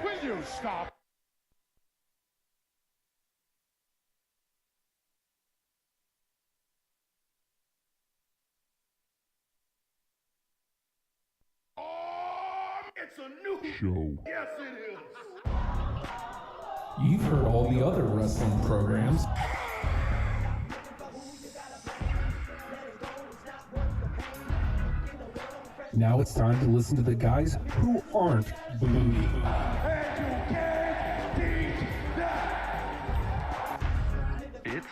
Will you stop? It's a new show. Yes, it is. You've heard all the other wrestling programs. Now it's time to listen to the guys who aren't booty. And you can't beat that. It's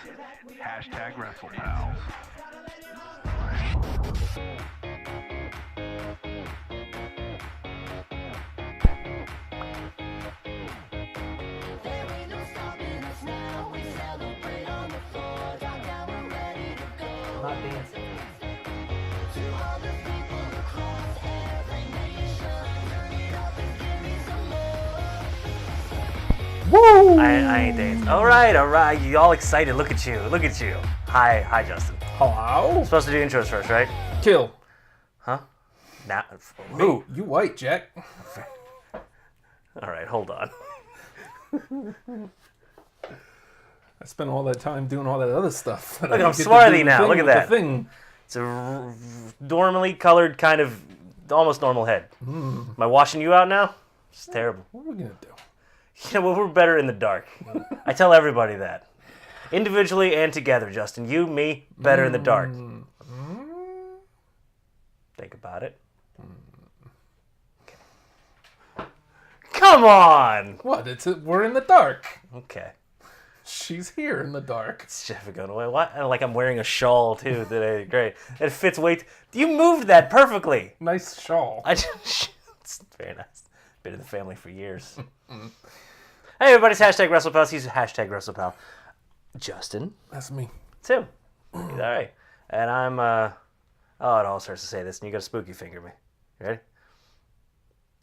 hashtag Wrestlepals. Not dancing. Woo! I ain't dancing. All right. You all excited? Look at you. Hi, Justin. Hello? Supposed to do intros first, right? Kill. Huh? Now, Who? You white, Jack. All right, hold on. I spent all that time doing all that other stuff. Look, I'm swarthy now. Look at that. Thing. It's a normally colored kind of almost normal head. Am I washing you out now? It's terrible. What are we gonna do? You know what? We're better in the dark. I tell everybody that. Individually and together, Justin. You, me, better in the dark. Think about it. Okay. Come on! What? We're in the dark. Okay. She's here in the dark. It's Jeff going away. What? Like I'm wearing a shawl too today. Great. It fits way. You moved that perfectly. Nice shawl. It's very nice. Been in the family for years. Hey, everybody's hashtag Wrestlepals. He's hashtag Wrestlepal. Justin. That's me. Tim. He's all right. And I'm, it all starts to say this, and you got to spooky finger me. You ready?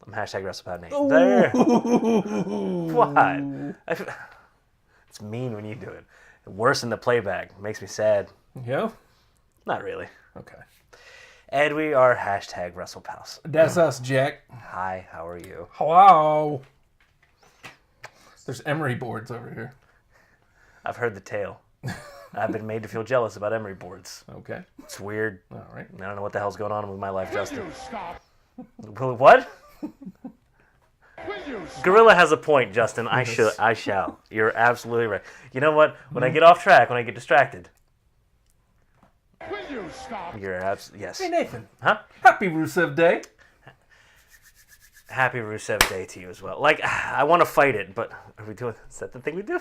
I'm hashtag Wrestlepal Nate. There. What? It's mean when you do it. Worse in the playback. It makes me sad. Yeah? Not really. Okay. And we are hashtag Wrestlepals. That's us, Jack. Hi, how are you? Hello. There's emery boards over here. I've heard the tale. I've been made to feel jealous about emery boards. Okay. It's weird. All right. I don't know what the hell's going on with my life, Will Justin. you stop? What? Will you stop? Gorilla has a point, Justin. I shall. You're absolutely right. You know what? When I get off track, when I get distracted, Will you stop? you're absolutely yes. Hey, Nathan. Huh? Happy Rusev Day. Happy Rusev Day to you as well. Like, I want to fight it, but are we doing? Is that the thing we do?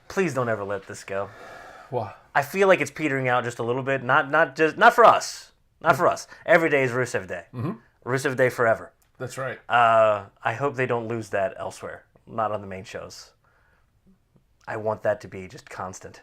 Please don't ever let this go. What? I feel like it's petering out just a little bit. Not for us. Not for us. Every day is Rusev Day. Mm-hmm. Rusev Day forever. That's right. I hope they don't lose that elsewhere. Not on the main shows. I want that to be just constant.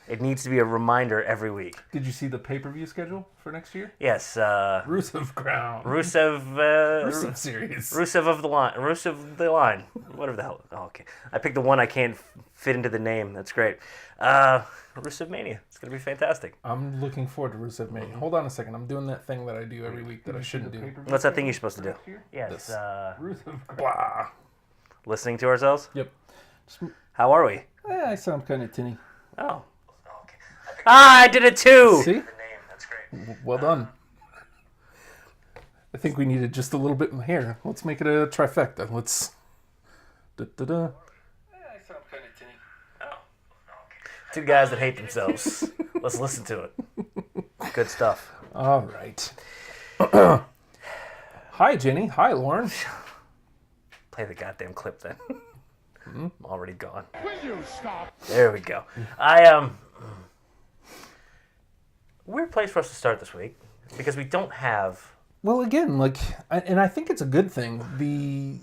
It needs to be a reminder every week. Did you see the pay-per-view schedule for next year? Yes. Rusev Crown. Rusev Series. Rusev of the line. Rusev the line. Whatever the hell. Oh, okay. I picked the one I can't fit into the name. That's great. Rusev Mania. It's going to be fantastic. I'm looking forward to Rusev Mania. Hold on a second. I'm doing that thing that I do every week that I shouldn't do. What's that thing you're supposed to do? Yes. This. Rusev Crown. Blah. Listening to ourselves? Yep. How are we? I sound kind of tinny. Oh. Okay. I did it too! See? The name. That's great. Well done. I think we needed just a little bit more here. Let's make it a trifecta. Let's... Da-da-da. I sound kind of tinny. Oh. Okay. Two guys that hate themselves. Let's listen to it. Good stuff. All right. Hi, Jenny. Hi, Lauren. Play the goddamn clip then. I'm already gone. Will you stop? There we go. Weird place for us to start this week because we don't have. Well, again, and I think it's a good thing. The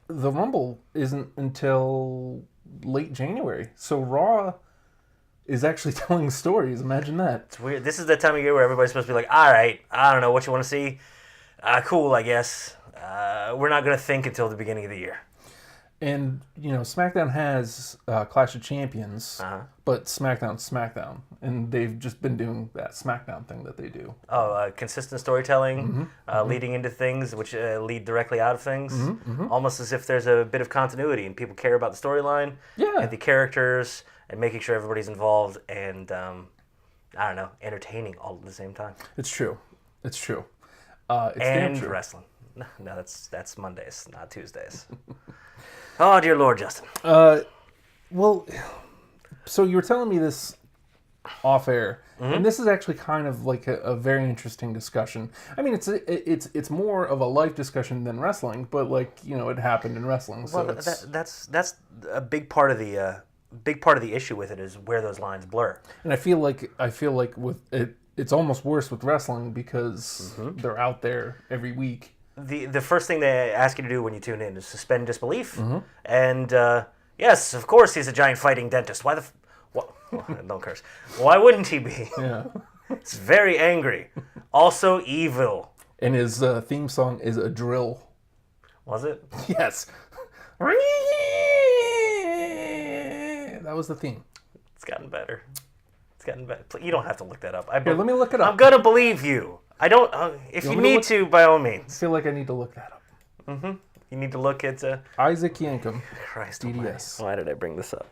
Rumble isn't until late January, so Raw is actually telling stories. Imagine that. It's weird. This is the time of year where everybody's supposed to be like, all right, I don't know what you want to see. Cool, I guess. We're not going to think until the beginning of the year. And, SmackDown has Clash of Champions, but SmackDown's SmackDown. And they've just been doing that SmackDown thing that they do. Oh, consistent storytelling, leading into things, which lead directly out of things. Almost as if there's a bit of continuity and people care about the storyline and the characters and making sure everybody's involved and, entertaining all at the same time. It's true. It's true. It's and damn true. wrestling. No, that's Mondays, not Tuesdays. Oh, dear Lord, Justin. Well, so you were telling me this off air, and this is actually kind of like a very interesting discussion. I mean, it's more of a life discussion than wrestling, but it happened in wrestling. So Well, that's a big part of the issue with it is where those lines blur. and I feel like with it, it's almost worse with wrestling because they're out there every week. The first thing they ask you to do when you tune in is suspend disbelief. And yes, of course he's a giant fighting dentist. Why don't curse. Why wouldn't he be? Yeah. He's very angry. Also evil. And his theme song is a drill. Was it? Yes. That was the theme. It's gotten better. You don't have to look that up. Here, let me look it up. I'm gonna believe you. I don't. If you want me to need to, by all means. I feel like I need to look that up. You need to look at. Isaac Yankem, Christ DDS. almighty. Why did I bring this up?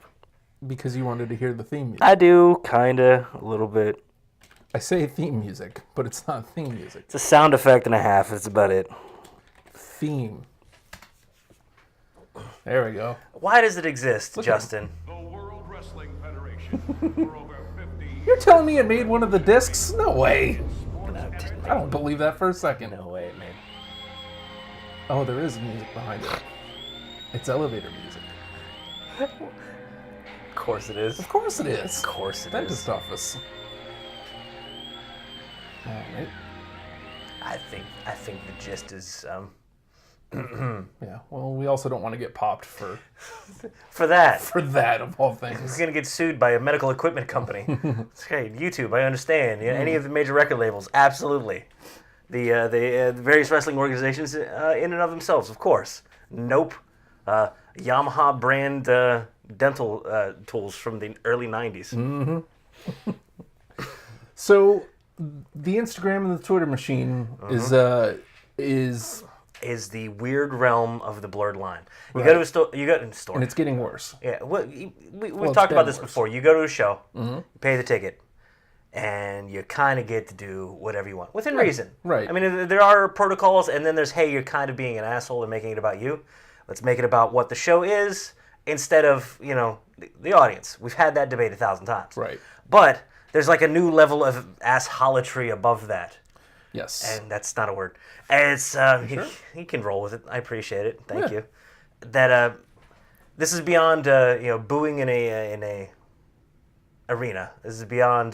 Because you wanted to hear the theme music. I do, kinda, a little bit. I say theme music, but it's not theme music. It's a sound effect and a half. That's about it. Theme. There we go. Why does it exist, Justin? The World Wrestling Federation for over 50 years. You're telling me it made one of the discs? No way. I don't believe that for a second. No way, man. Oh, there is music behind it. It's elevator music. Of course it is. Of course it is. Of course it Dentist is. office. All right. I think the gist is Yeah. Well, we also don't want to get popped for that. of all He's things. gonna get sued by a medical equipment company. Okay, YouTube, I understand. Yeah, any of the major record labels, absolutely. The various wrestling organizations, in and of themselves, of course. Nope. Yamaha brand dental tools from the early '90s. So, the Instagram and the Twitter machine Is the weird realm of the blurred line. You Right. go to a store. You go to a store. and it's getting worse. Yeah, we've it's talked about getting this worse. before. You go to a show, you pay the ticket, and you kind of get to do whatever you want within reason. right. I mean, there are protocols, and then there's, hey, you're kind of being an asshole and making it about you. Let's make it about what the show is instead of the audience. We've had that debate 1,000 times. Right. But there's like a new level of assholatry above that. Yes. And that's not a word. And it's he can roll with it. I appreciate it. Thank Yeah. you. That this is beyond booing in a arena. This is beyond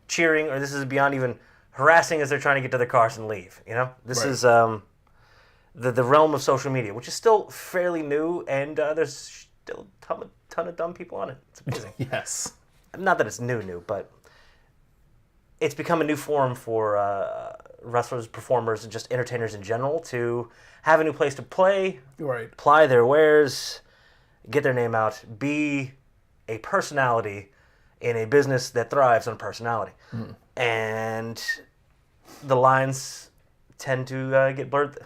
cheering, or this is beyond even harassing as they're trying to get to their cars and leave. This Right. is the realm of social media, which is still fairly new, and there's still a ton of dumb people on it. It's amazing. yes. Not that it's new, but it's become a new form for wrestlers, performers, and just entertainers in general to have a new place to play, Right. ply their wares, get their name out, be a personality in a business that thrives on personality. And the lines tend to get blurred.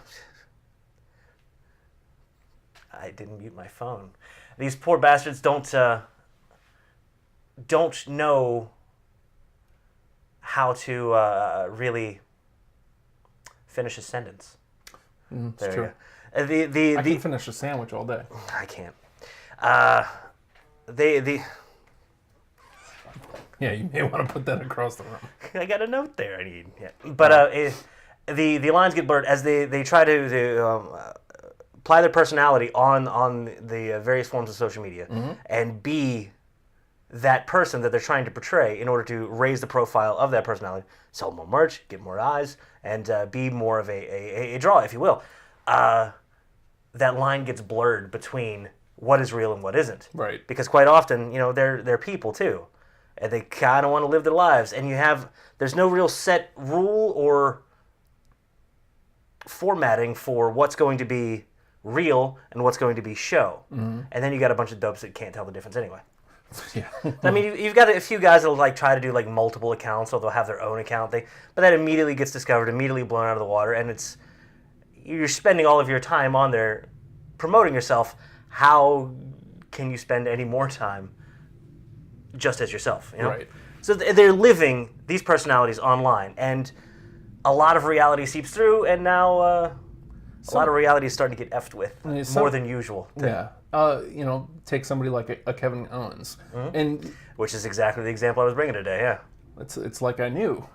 I didn't mute my phone. These poor bastards don't know how to really finish a sentence. It's There true. you go. I can finish a sandwich all day. I can't. Yeah, you may want to put that across the room. I got a note there. I need. Yeah. But the lines get blurred as they try to apply their personality on the various forms of social media and be that person that they're trying to portray in order to raise the profile of that personality, sell more merch, get more eyes, and be more of a draw, if you will. That line gets blurred between what is real and what isn't. Right. Because quite often, they're people too. And they kind of want to live their lives. And there's no real set rule or formatting for what's going to be real and what's going to be show. And then you got a bunch of dopes that can't tell the difference anyway. Yeah. I mean, you've got a few guys that'll like try to do like multiple accounts, or they'll have their own account. But that immediately gets discovered, immediately blown out of the water, and you're spending all of your time on there promoting yourself. How can you spend any more time just as yourself? You know? Right. So they're living these personalities online, and a lot of reality seeps through, and now a lot of reality is starting to get effed with more than usual. Yeah. Take somebody like a Kevin Owens, and Which is exactly the example I was bringing today, yeah. it's like I knew.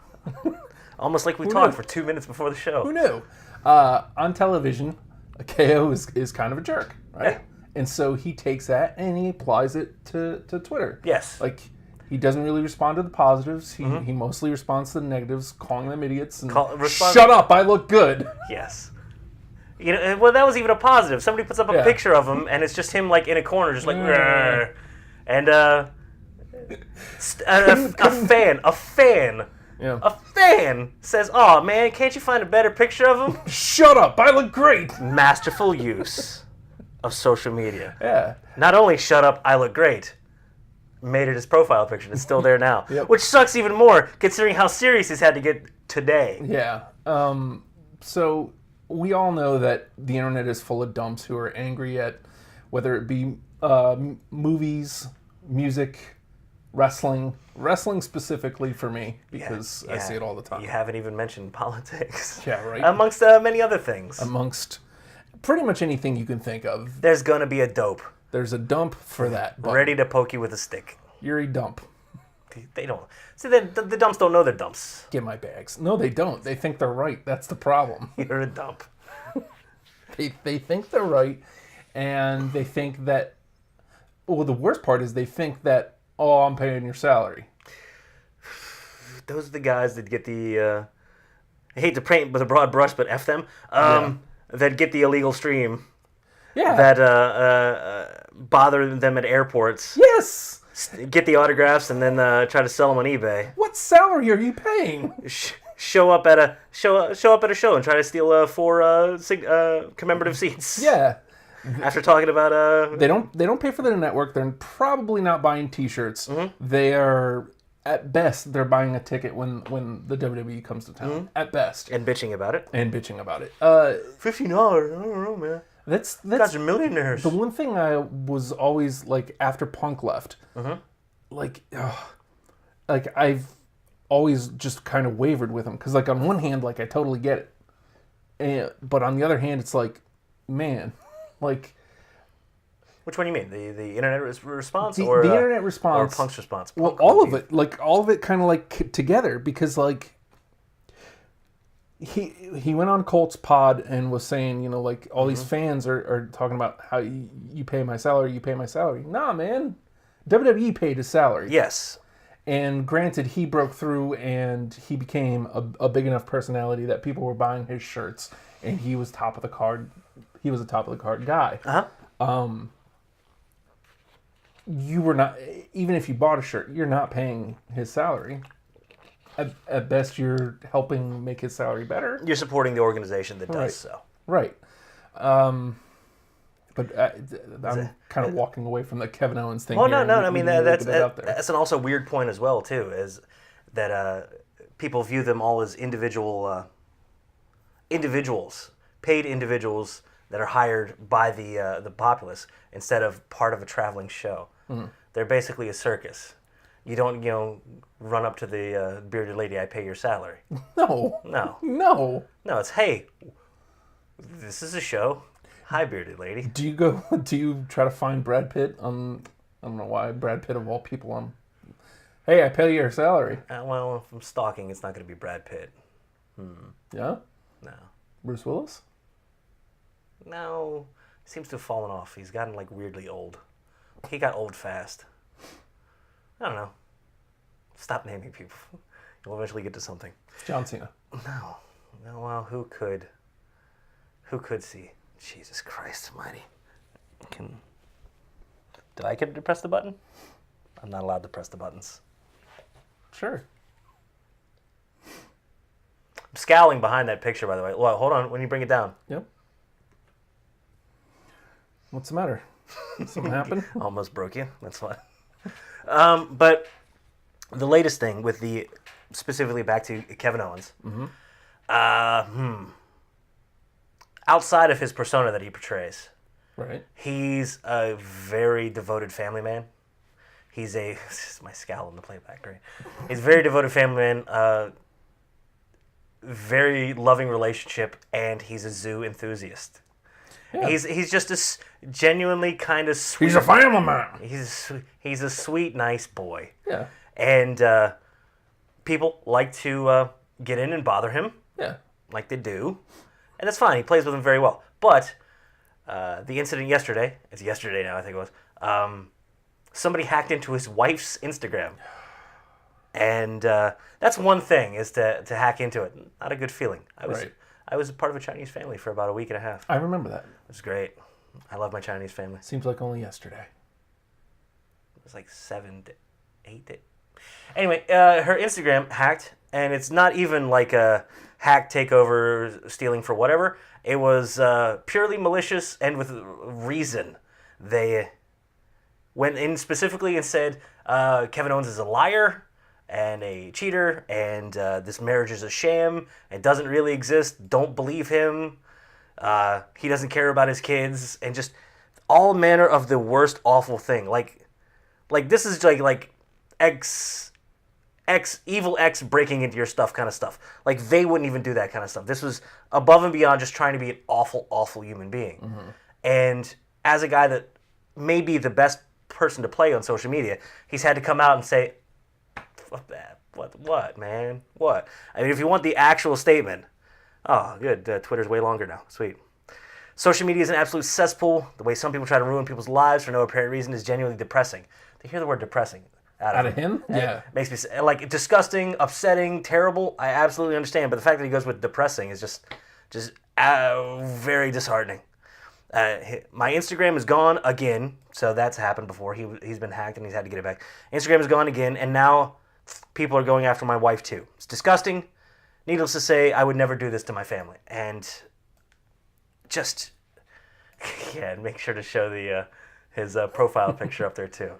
Almost like we Who talked knew? for 2 minutes before the show. Who knew? On television, a KO is kind of a jerk, right? Yeah. And so he takes that and he applies it to Twitter. Yes. Like, he doesn't really respond to the positives. He mostly responds to the negatives, calling them idiots. And shut up, I look good. Yes. Well, that was even a positive. Somebody puts up a Yeah. picture of him, and it's just him, like, in a corner, just like, "Rrr." And a fan says, "Oh, man, can't you find a better picture of him?" Shut up, I look great. Masterful use of social media. Yeah. Not only shut up, I look great, made it his profile picture. It's still there now. Yep. Which sucks even more, considering how serious he's had to get today. Yeah. So we all know that the internet is full of dumps who are angry at whether it be movies, music, wrestling specifically for me, because I see it all the time. You haven't even mentioned politics. Yeah, right. Amongst many other things. Amongst pretty much anything you can think of, There's going to be a dope there's a dump for that. But ready to poke you with a stick. you're a dump. They don't. See, the dumps don't know they're dumps. Get my bags. No, they don't. They think they're right. That's the problem. You're a dump. They think they're right, and they think that. Well, the worst part is they think that, oh, I'm paying your salary. Those are the guys that get the. I hate to paint with a broad brush, but F them. That get the illegal stream. Yeah. That bother them at airports. Yes. Get the autographs and then try to sell them on eBay. What salary are you paying? Show up at a show at a show and try to steal 4 commemorative seats. Yeah. After talking about They don't pay for their network. They're probably not buying T-shirts. They are, at best, they're buying a ticket when the WWE comes to town. At best. and bitching about it. $15. I don't know, man. That's Guys are millionaires. the one thing I was always like after Punk left. Like I've always just kind of wavered with him, because like on one hand, like I totally get it, but on the other hand, it's like, man, like Which one do you mean? The internet response the or internet response or Punk's response? Well, Punk all would of be- it, like all of it, kind of like together, because like he went on Colt's pod and was saying, like all these fans are talking about how you pay my salary, you pay my salary. Nah, man, WWE paid his salary. Yes. And granted, he broke through and he became a big enough personality that people were buying his shirts, and he was top of the card. He was a top of the card guy. You were not, even if you bought a shirt, you're not paying his salary. At best, you're helping make his salary better. You're supporting the organization that does Right. so. Right. But I'm kind of walking away from the Kevin Owens thing. Well, here. no. We I mean, need to that's get it out there. an also weird point as well, too, is that people view them all as individuals, paid individuals that are hired by the populace instead of part of a traveling show. They're basically a circus. You don't, run up to the bearded lady, I pay your salary. No. No. No. No, it's, hey, this is a show. Hi, bearded lady. Do you try to find Brad Pitt on, I don't know why, Brad Pitt of all people on, hey, I pay your salary. Well, if I'm stalking, it's not going to be Brad Pitt. Yeah? No. Bruce Willis? No. Seems to have fallen off. He's gotten, weirdly old. He got old fast. I don't know. Stop naming people. You'll eventually get to something. John Cena. No. Well, who could? Who could see? Jesus Christ almighty. Did I get to press the button? I'm not allowed to press the buttons. Sure. I'm scowling behind that picture, by the way. Well, hold on. When you bring it down. Yep. What's the matter? Something happened? Almost broke you. That's why. But the latest thing with specifically back to Kevin Owens. Outside of his persona that he portrays, Right. he's a very devoted family man. This is my scowl in the playback, great. He's a very devoted family man, very loving relationship, and he's a zoo enthusiast. Yeah. He's just genuinely kind of sweet. He's a family man. He's a sweet, nice boy. Yeah. And people like to get in and bother him, Yeah. like they do. And that's fine. He plays with them very well. But the incident yesterday, it's yesterday now, I think it was, somebody hacked into his wife's Instagram. And that's one thing, is to hack into it. Not a good feeling. I was part of a Chinese family for about a week and a half. I remember that. It was great. I love my Chinese family. Seems like only yesterday. It was like 7 to 8 days. Anyway, her Instagram hacked, and it's not even like a hack, takeover, stealing for whatever. It was purely malicious and with reason. They went in specifically and said Kevin Owens is a liar and a cheater, and this marriage is a sham. It doesn't really exist. Don't believe him. He doesn't care about his kids, and just all manner of the worst awful thing. Like this is like evil X breaking into your stuff kind of stuff. Like, they wouldn't even do that kind of stuff. This was above and beyond just trying to be an awful human being. Mm-hmm. And as a guy that may be the best person to play on social media, he's had to come out and say, fuck that. What, man? What? I mean, if you want the actual statement, oh, good. Twitter's way longer now. Sweet. Social media is an absolute cesspool. The way some people try to ruin people's lives for no apparent reason is genuinely depressing. To hear the word depressing out of him? Yeah. Makes me, like, disgusting, upsetting, terrible. I absolutely understand. But the fact that he goes with depressing is just very disheartening. My Instagram is gone again. So that's happened before. He's been hacked and he's had to get it back. Instagram is gone again. And now people are going after my wife too. It's disgusting. Needless to say, I would never do this to my family. And just, yeah, and make sure to show his profile picture up there too.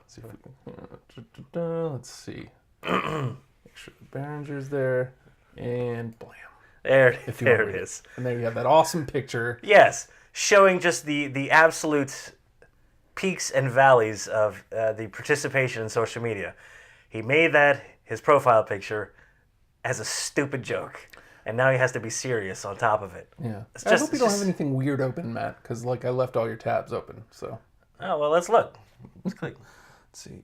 Let's see. Make sure Behringer's there, and blam. There it is. And there you have that awesome picture. Yes, showing just the absolute peaks and valleys of the participation in social media. He made that his profile picture as a stupid joke, and now he has to be serious on top of it. Yeah. I hope you don't have anything weird open, Matt, because I left all your tabs open. So. Oh well, let's look. Let's click. Let's see.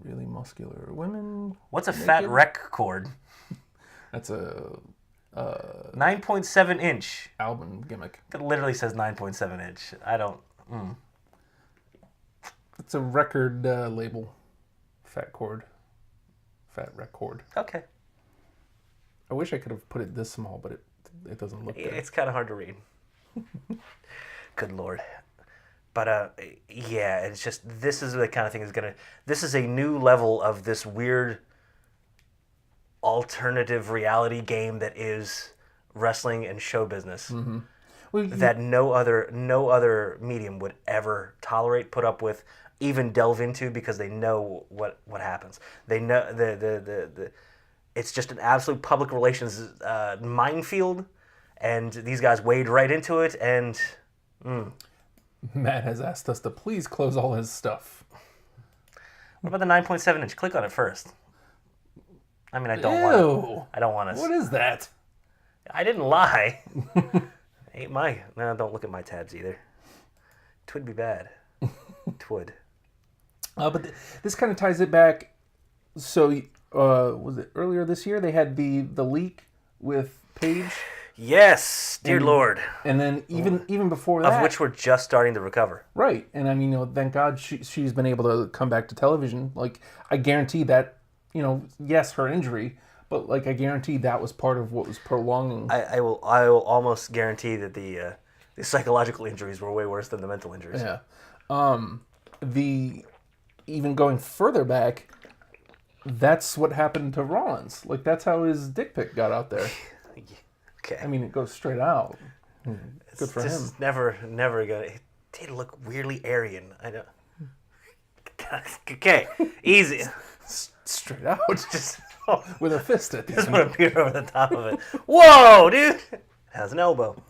Really muscular women. What's a fat rec cord? That's a 9.7 inch album gimmick. It literally says 9.7 inch. I don't. It's a record label. Fat rec cord. Okay. I wish I could have put it this small, but it doesn't look there. It's kind of hard to read. Good Lord. But yeah, it's just, this is the kind of thing this is a new level of this weird alternative reality game that is wrestling and show business. Mm-hmm. Well, that no other medium would ever tolerate, put up with, even delve into, because they know what happens. They know the it's just an absolute public relations minefield, and these guys wade right into it, and Matt has asked us to please close all his stuff. What about the 9.7 inch? Click on it first. I mean, I don't want to. What is that? I didn't lie. No, don't look at my tabs either. Twould be bad. Twould. But this kind of ties it back. So, was it earlier this year? They had the leak with Paige. Yes, dear Lord. And then even before that, of which we're just starting to recover. Right, and I mean, thank God she's been able to come back to television. Like, I guarantee that, yes, her injury, but I guarantee that was part of what was prolonging. I will almost guarantee that the psychological injuries were way worse than the mental injuries. Yeah. Even going further back, that's what happened to Rollins. That's how his dick pic got out there. Okay. I mean, it goes straight out. Good for him. Never gonna. did look weirdly Aryan. I don't. Okay, easy. Straight out. Just With a fist at the just end. want to peer over the top of it. Whoa, dude! Has an elbow.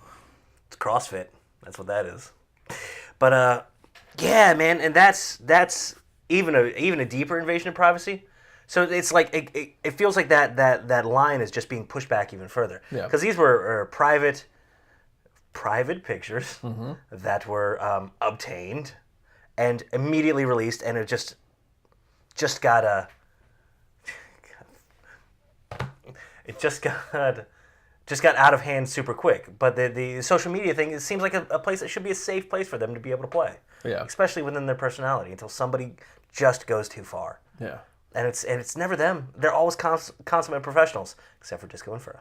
It's CrossFit. That's what that is. But yeah, man, and that's even a deeper invasion of privacy. So it's like it feels like that line is just being pushed back even further. Yeah. Because these were private pictures that were obtained and immediately released, and it just got out of hand super quick. But the social media thing, it seems like a place that should be a safe place for them to be able to play. Yeah. Especially within their personality, until somebody just goes too far. Yeah. And it's never them. They're always consummate professionals, except for Disco Inferno.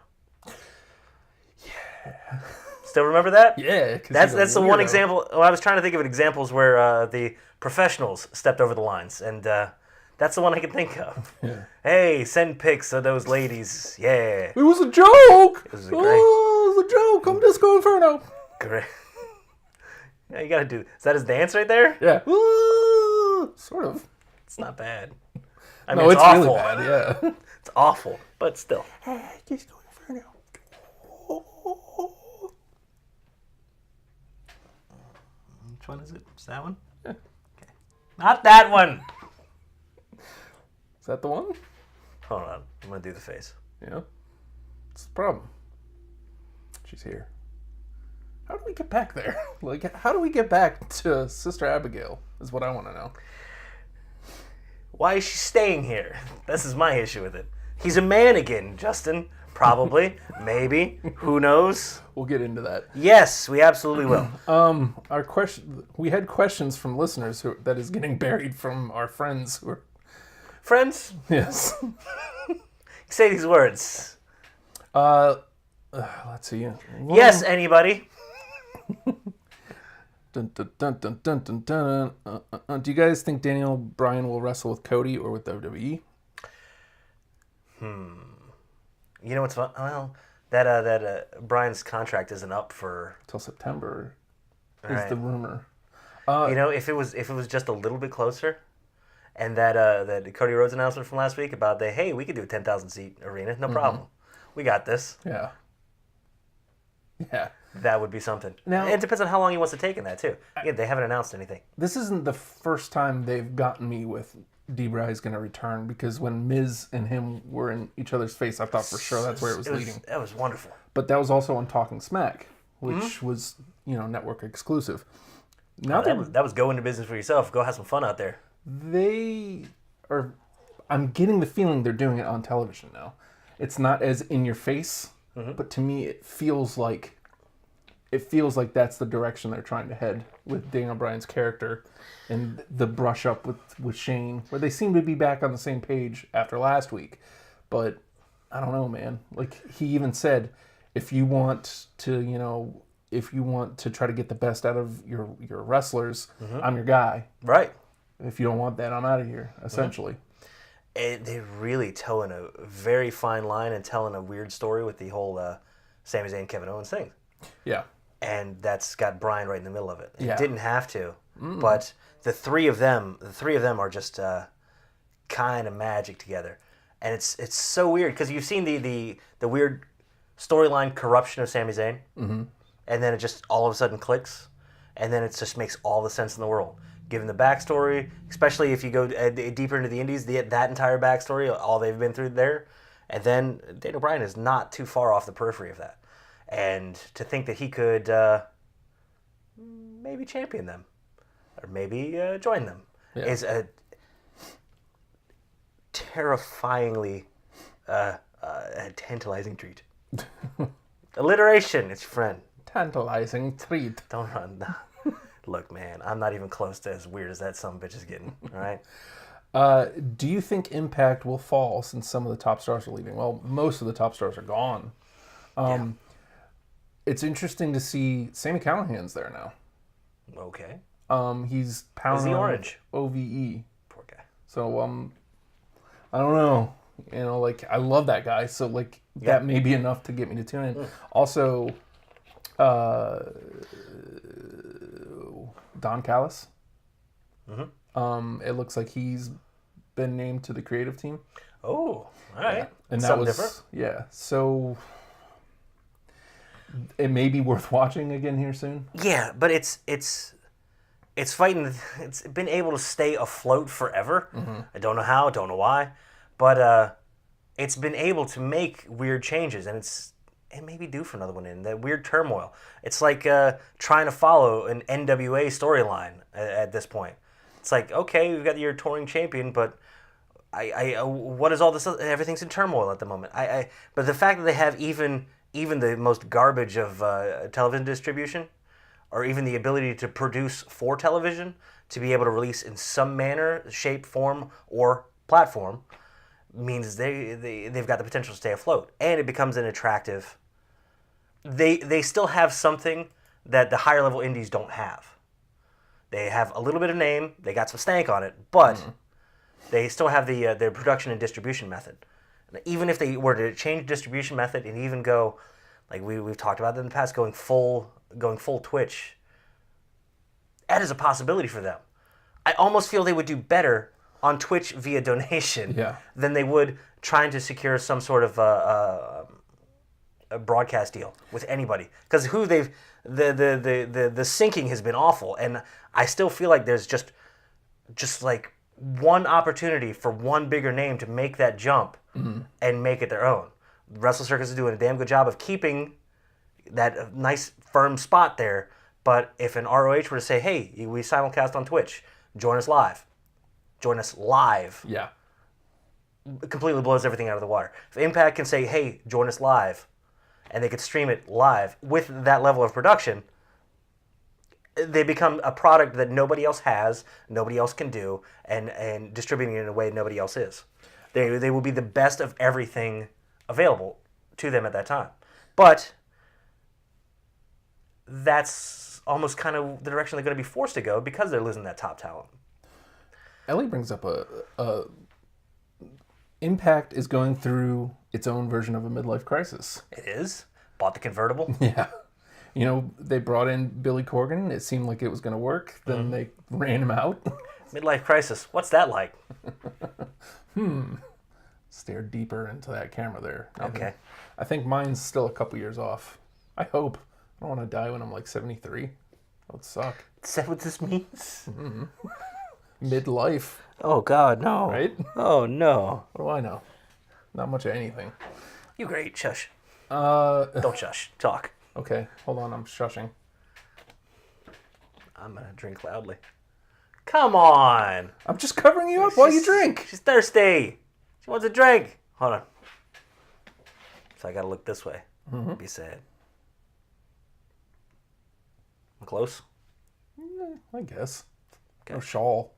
Yeah. Still remember that? Yeah. 'cause That's he's a the one weirdo. example. Well, I was trying to think of examples where the professionals stepped over the lines, and that's the one I can think of. Yeah. Hey, send pics of those ladies. Yeah. It was a joke. was a great- Oh, it was a joke. I'm Disco Inferno. Great. Yeah, you gotta do. Is that his dance right there? Yeah. Ooh, sort of. It's not bad. I No, mean, it's awful. really bad. Yeah. It's awful, but still. Disco Inferno. Which one is it? Is that one? Yeah. Okay. Not that one. Is that the one? Hold on. I'm gonna do the face. Yeah. What's the problem? She's here. How do we get back there? Like, how do we get back to Sister Abigail? Is what I want to know. Why is she staying here? This is my issue with it. He's a man again, Justin. Probably. Maybe. Who knows? We'll get into that. Yes, we absolutely will. Our question. We had questions from listeners that is getting buried from our friends who are. Friends, Yes. say these words. Let's see. Yes, anybody. Dun, dun, dun, dun, dun, dun, dun. Do you guys think Daniel Bryan will wrestle with Cody or with WWE? You know what's fun? Well, that Brian's contract isn't up for. Till September is Right. the rumor. You know, if it was just a little bit closer, and that Cody Rhodes announcement from last week about hey, we could do a 10,000 seat arena, no problem. We got this. Yeah. Yeah. That would be something. Now- It depends on how long he wants to take in that too. Again, they haven't announced anything. This isn't the first time they've gotten me with D-Bry's going to return, because when Miz and him were in each other's face, I thought for sure that's where it was leading. That was wonderful. But that was also on Talking Smack, which was, network exclusive. Now That was go into business for yourself. Go have some fun out there. they are, I'm getting the feeling they're doing it on television now. It's not as in your face, but to me it feels like that's the direction they're trying to head with Daniel Bryan's character and the brush up with Shane, where they seem to be back on the same page after last week. But I don't know, man. Like, he even said, if you want to try to get the best out of your wrestlers, I'm your guy. Right. If you don't want that, I'm out of here, essentially. And they're really towing a very fine line and telling a weird story with the whole Sami Zayn, Kevin Owens thing. Yeah. And that's got Bryan right in the middle of it. It Yeah. didn't have to, but the three of them are just kind of magic together, and it's so weird because you've seen the weird storyline corruption of Sami Zayn, and then it just all of a sudden clicks, and then it just makes all the sense in the world. Given the backstory, especially if you go deeper into the Indies, that entire backstory, all they've been through there, and then Daniel Bryan is not too far off the periphery of that. And to think that he could maybe champion them or maybe join them is a terrifyingly tantalizing treat. Alliteration, it's your friend. Tantalizing treat. Don't run. Look, man, I'm not even close to as weird as that sumbitch is getting, all right? Do you think Impact will fall since some of the top stars are leaving? Well, most of the top stars are gone. It's interesting to see Sami Callihan's there now. Okay. He's pounding Is he on orange? OVE. Poor guy. So, I don't know. I love that guy. So, that may be enough to get me to tune in. Also, Don Callis. It looks like he's been named to the creative team. Oh, all right. Yeah. And that Something was different. yeah. So it may be worth watching again here soon. Yeah, but it's fighting. It's been able to stay afloat forever. I don't know how, don't know why, but it's been able to make weird changes, and it may be due for another one in that weird turmoil. It's like trying to follow an NWA storyline at this point. It's like, okay, we've got your touring champion, but what is all this? Everything's in turmoil at the moment. But the fact that they have even the most garbage of television distribution, or even the ability to produce for television, to be able to release in some manner, shape, form, or platform, means they've got the potential to stay afloat, and it becomes an attractive. They still have something that the higher level indies don't have. They have a little bit of name, they got some stank on it, but they still have their production and distribution method. And even if they were to change distribution method and even go, like we've talked about in the past, going full Twitch, that is a possibility for them. I almost feel they would do better on Twitch via donation than they would trying to secure some sort of a broadcast deal with anybody, because the syncing has been awful, and I still feel like there's just like one opportunity for one bigger name to make that jump and make it their own. Wrestle Circus is doing a damn good job of keeping that nice firm spot there, but if an ROH were to say, hey, we simulcast on Twitch, join us live, Yeah. it completely blows everything out of the water. If Impact can say, hey, join us live, and they could stream it live with that level of production, they become a product that nobody else has, nobody else can do, and distributing it in a way nobody else is. They will be the best of everything available to them at that time. But that's almost kind of the direction they're going to be forced to go because they're losing that top talent. Ellie brings up a Impact is going through its own version of a midlife crisis. It is. Bought the convertible. Yeah. You know, they brought in Billy Corgan. It seemed like it was going to work. Then they ran him out. Midlife crisis. What's that like? Stare deeper into that camera there. Okay. I think mine's still a couple years off. I hope. I don't want to die when I'm like 73. That would suck. Is that what this means? Midlife. Oh, God, no. Right? Oh, no. What do I know? Not much of anything. You great. Shush. Don't shush. Talk. Okay, hold on. I'm shushing. I'm going to drink loudly. Come on. I'm just covering you up while you drink. She's thirsty. She wants a drink. Hold on. So I got to look this way. Be sad. I'm close. I guess. Okay. No shawl.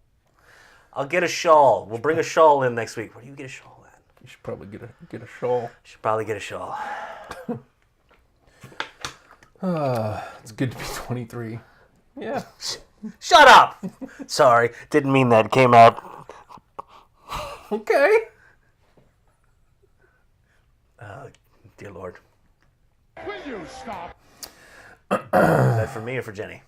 I'll get a shawl. We'll bring a shawl in next week. Where do you get a shawl at? You should probably get a shawl. Should probably get a shawl. It's good to be 23. Yeah. Shut up! Sorry, didn't mean that. Came out. Okay. Dear Lord. Will you stop? Is that for me or for Jenny?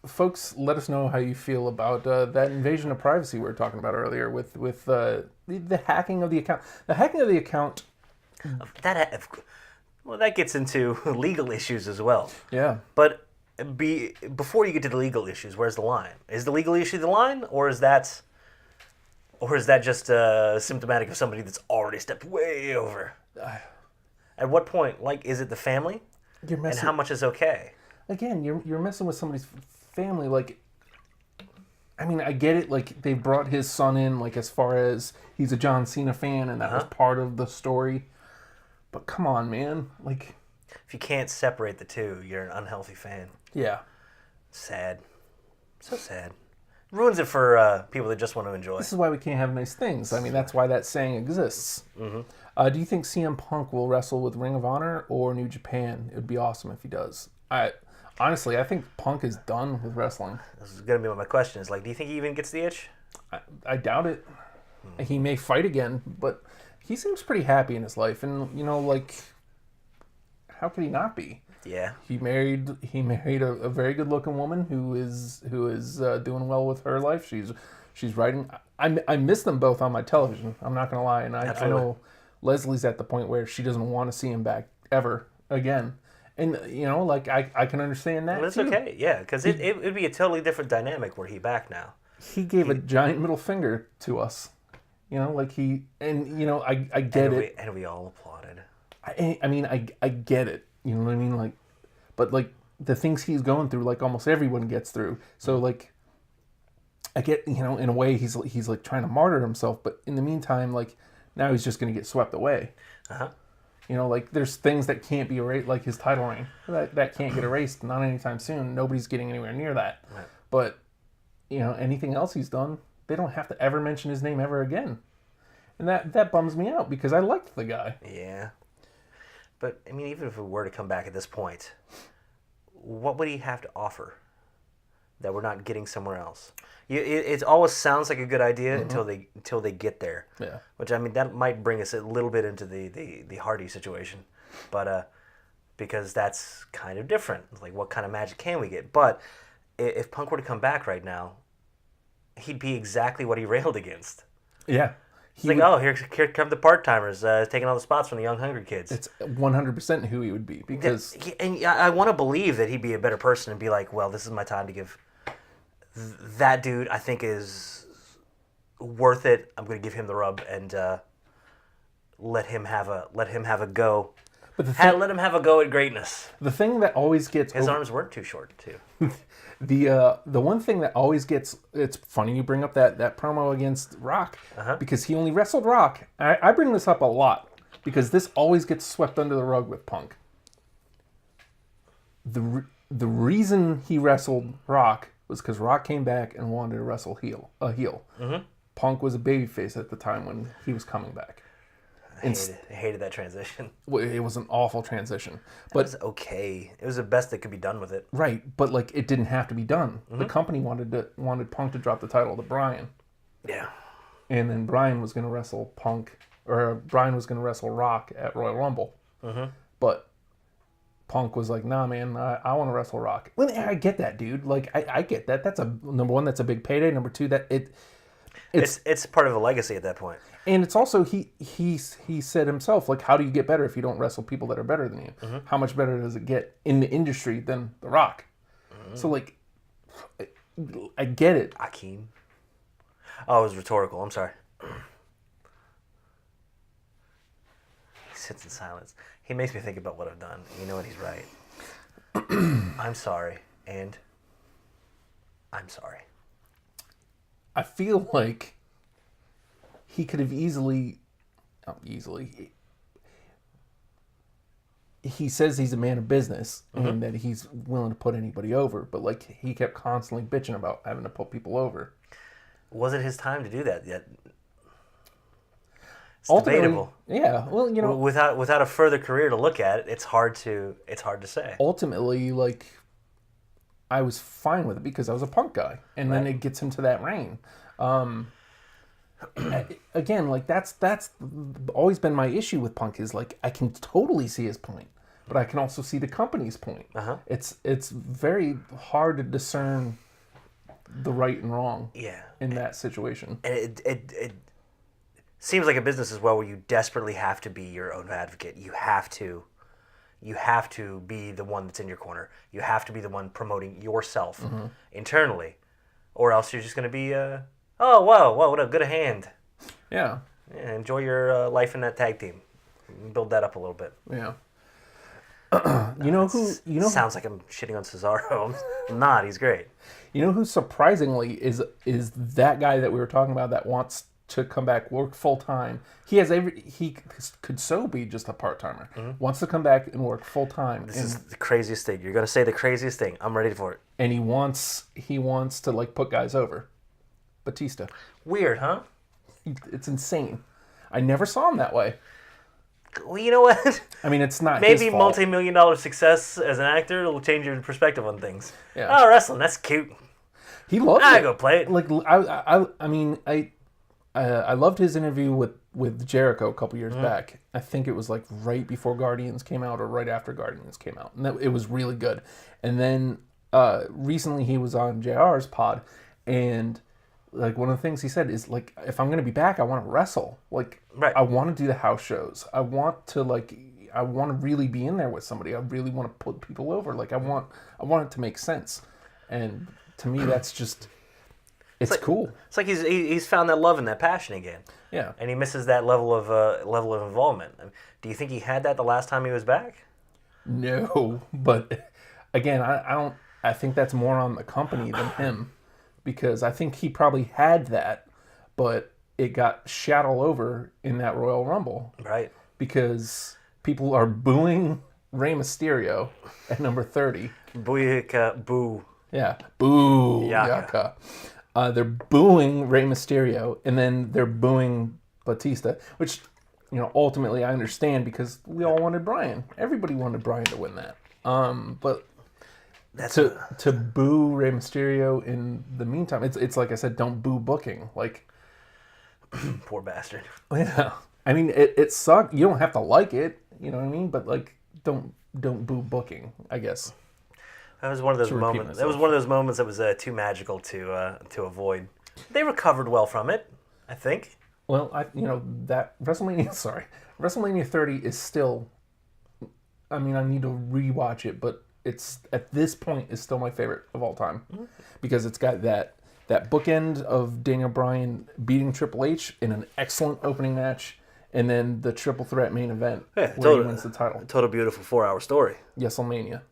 Folks, let us know how you feel about that invasion of privacy we were talking about earlier with the hacking of the account. The hacking of the account. That gets into legal issues as well. Yeah. But before you get to the legal issues, where's the line? Is the legal issue the line, or is that just symptomatic of somebody that's already stepped way over? At what point, is it the family? You're messing. And how much is okay? Again, you're messing with somebody's family. I mean, I get it. They brought his son in, as far as he's a John Cena fan, and that was part of the story. But come on, man. If you can't separate the two, you're an unhealthy fan. Yeah. Sad. So sad. Ruins it for people that just want to enjoy. This is why we can't have nice things. I mean, that's why that saying exists. Mm-hmm. Do you think CM Punk will wrestle with Ring of Honor or New Japan? It would be awesome if he does. Honestly, I think Punk is done with wrestling. This is going to be one of my questions. Do you think he even gets the itch? I doubt it. He may fight again, but he seems pretty happy in his life. And, how could he not be? Yeah. He married a very good looking woman who is doing well with her life. She's writing. I miss them both on my television. I'm not gonna lie, and I know Leslie's at the point where she doesn't want to see him back ever again. And like I can understand that. Well, that's too. okay. Yeah, because it'd be a totally different dynamic were he back now. He gave a giant middle finger to us. Like I get it. And we all applauded. I mean, I get it. You know what I mean? Like, but like the things he's going through, like almost everyone gets through. So like, I get, in a way he's like trying to martyr himself, but in the meantime, like now he's just going to get swept away. Like there's things that can't be erased, like his title reign that can't get erased, not anytime soon. Nobody's getting anywhere near that. Right. But anything else he's done, they don't have to ever mention his name ever again. And that bums me out because I liked the guy. Yeah. But, I mean, even if it were to come back at this point, what would he have to offer that we're not getting somewhere else? It always sounds like a good idea until they get there. Yeah. Which, I mean, that might bring us a little bit into the Hardy situation. But because that's kind of different. It's like, what kind of magic can we get? But if Punk were to come back right now, he'd be exactly what he railed against. Yeah. It's like, here come the part-timers taking all the spots from the young, hungry kids. It's 100% who he would be because... And I want to believe that he'd be a better person and be like, well, this is my time to give... That dude, I think, is worth it. I'm going to give him the rub and let him have a go. But let him have a go at greatness. The thing that always gets... His arms weren't too short, too. The one thing that always gets... It's funny you bring up that promo against Rock because he only wrestled Rock. I bring this up a lot because this always gets swept under the rug with Punk. The reason he wrestled Rock was because Rock came back and wanted to wrestle a heel. Punk was a babyface at the time when he was coming back. I hated that transition. It was an awful transition. But it was okay. It was the best that could be done with it. Right, but like it didn't have to be done. The company wanted Punk to drop the title to Bryan. Yeah. And then Bryan was going to wrestle Bryan was going to wrestle Rock at Royal Rumble. But Punk was like, nah, man, I want to wrestle Rock. Well, I get that, dude. Like, I get that. That's number one, that's a big payday. Number two, it's part of a legacy at that point. And it's also, he said himself, like, how do you get better if you don't wrestle people that are better than you? How much better does it get in the industry than The Rock? So, like, I get it. Akeem. Oh, it was rhetorical. I'm sorry. He sits in silence. He makes me think about what I've done. You know what? He's right. I'm sorry. And I'm sorry. I feel like he could have he says he's a man of business and that he's willing to put anybody over, but like he kept constantly bitching about having to put people over. Was it his time to do that yet? It's Ultimately, debatable. Yeah, well, without a further career to look at, it's hard to say. Ultimately, like I was fine with it because I was a Punk guy, and then it gets into that reign. Again, like that's always been my issue with Punk is like I can totally see his point, but I can also see the company's point. It's very hard to discern the right and wrong. In that situation, and it seems like a business as well where you desperately have to be your own advocate. You have to be the one that's in your corner. You have to be the one promoting yourself internally, or else you're just going to be oh, whoa, what a good hand. Yeah. Enjoy your life in that tag team. Build that up a little bit. Yeah. Sounds like I'm shitting on Cesaro. I'm not. He's great. You know who surprisingly is that guy that we were talking about that wants to come back, work full time. He could so be just a part timer. Wants to come back and work full time. This is the craziest thing. You're gonna say the craziest thing. I'm ready for it. And he wants to like put guys over. Batista. Weird, huh? It's insane. I never saw him that way. Well, you know what? I mean, it's not maybe his fault. multi-million-dollar success as an actor will change your perspective on things. Yeah. Oh, wrestling, that's cute. He loved it. I go play it. Like I mean, I loved his interview with with Jericho a couple years back. I think it was like right before Guardians came out or right after Guardians came out. And it was really good. And then recently he was on JR's pod, and like one of the things he said is like, if I'm going to be back, I want to wrestle. Like, Right. I want to do the house shows. I want to really be in there with somebody. I really want to put people over. Like, I want it to make sense. And to me, that's just, it's cool. It's like he's found that love and that passion again. Yeah. And he misses that level of involvement. Do you think he had that the last time he was back? No, but again, I think that's more on the company than him, because I think he probably had that, but it got shat all over in that Royal Rumble. Right. Because people are booing Rey Mysterio at number 30. Booyaka, boo. Yeah. Boo. Yaka. Yaka. They're booing Rey Mysterio, and then they're booing Batista, which, ultimately I understand, because we all wanted Bryan. Everybody wanted Bryan to win that. But to boo Rey Mysterio in the meantime, it's like I said, don't boo booking. Like, Poor bastard. yeah. I mean, it sucked. You don't have to like it, you know what I mean? But like, don't boo booking, I guess. That was one of those moments. That was one of those moments that was too magical to avoid. They recovered well from it, I think. Well, that WrestleMania 30 is still. I mean, I need to rewatch it, but it's at this point is still my favorite of all time, because it's got that bookend of Daniel Bryan beating Triple H in an excellent opening match, and then the triple threat main event where he wins the title. Total beautiful 4-hour story. WrestleMania.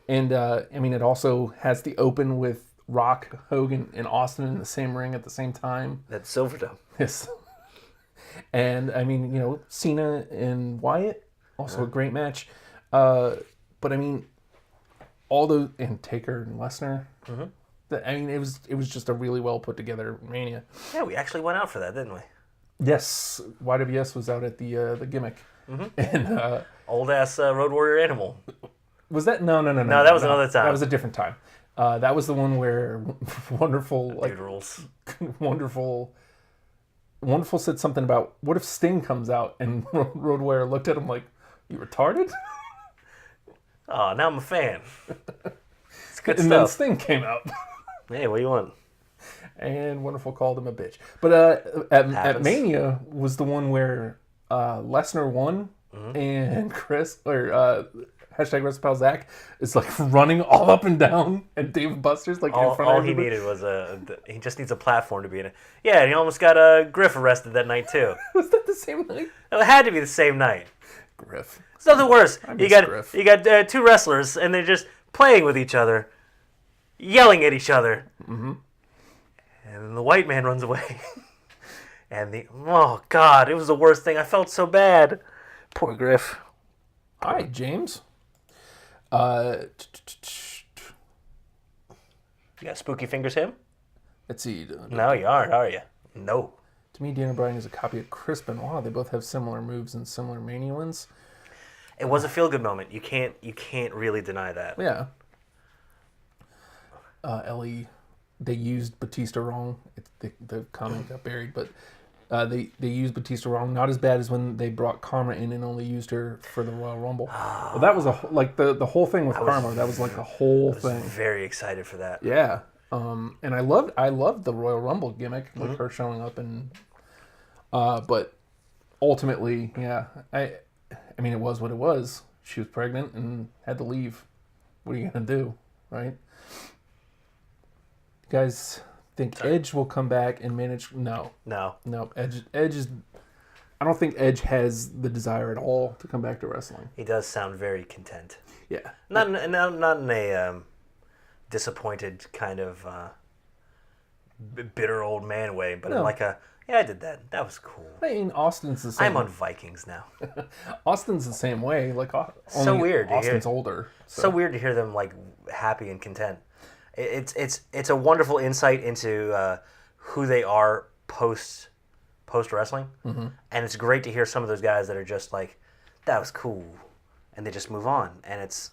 And, it also has the open with Rock, Hogan, and Austin in the same ring at the same time. That's Silverdome. Yes. And, Cena and Wyatt, also a great match. But, all those... And Taker and Lesnar. Mm-hmm. It was just a really well put together Mania. Yeah, we actually went out for that, didn't we? Yes. YWS was out at the gimmick. Mm-hmm. And... Old-ass Road Warrior Animal. Was that? No, that was another time. That was a different time. That was the one where wonderful, Dude rules. wonderful said something about, what if Sting comes out, and Road Warrior looked at him like, you retarded? Oh, now I'm a fan. It's good and stuff. then Sting came out. Hey, what do you want? And Wonderful called him a bitch. But at Mania was the one where Lesnar won, and Chris, or hashtag Wrestlepals Zach, is like running all up and down, and Dave Buster's like in front of All everybody. he needed was he just needs a platform to be in it. Yeah, and he almost got Griff arrested that night too. Was that the same night? It had to be the same night. Griff. It's nothing worse. miss Griff. You got two wrestlers, and they're just playing with each other, yelling at each other, and then the white man runs away. And oh God, it was the worst thing. I felt so bad. Poor Griff. Hi, James. You got spooky fingers, him? Let's see. No, you aren't, are you? No. To me, Daniel Bryan is a copy of Chris Benoit. They both have similar moves and similar Mania wins. It was a feel-good moment. You can't really deny that. Yeah. Ellie, they used Batista wrong. The comment got buried, but they used Batista wrong. Not as bad as when they brought Karma in and only used her for the Royal Rumble. Well, that was the whole thing with Karma. That was like a whole thing. Very excited for that. Yeah. And I loved the Royal Rumble gimmick, like her showing up, and but ultimately, yeah, I mean, it was what it was. She was pregnant and had to leave. What are you gonna do, right? You guys think Edge will come back and manage? No. Edge is. I don't think Edge has the desire at all to come back to wrestling. He does sound very content. Yeah. Not in a disappointed kind of bitter old man way, but in like a, yeah, I did that. That was cool. I mean, Austin's the same. I'm on Vikings now. Austin's the same way. Like, so weird. Austin's older. So weird to hear them like happy and content. It's a wonderful insight into who they are post wrestling, and it's great to hear some of those guys that are just like, that was cool, and they just move on, and it's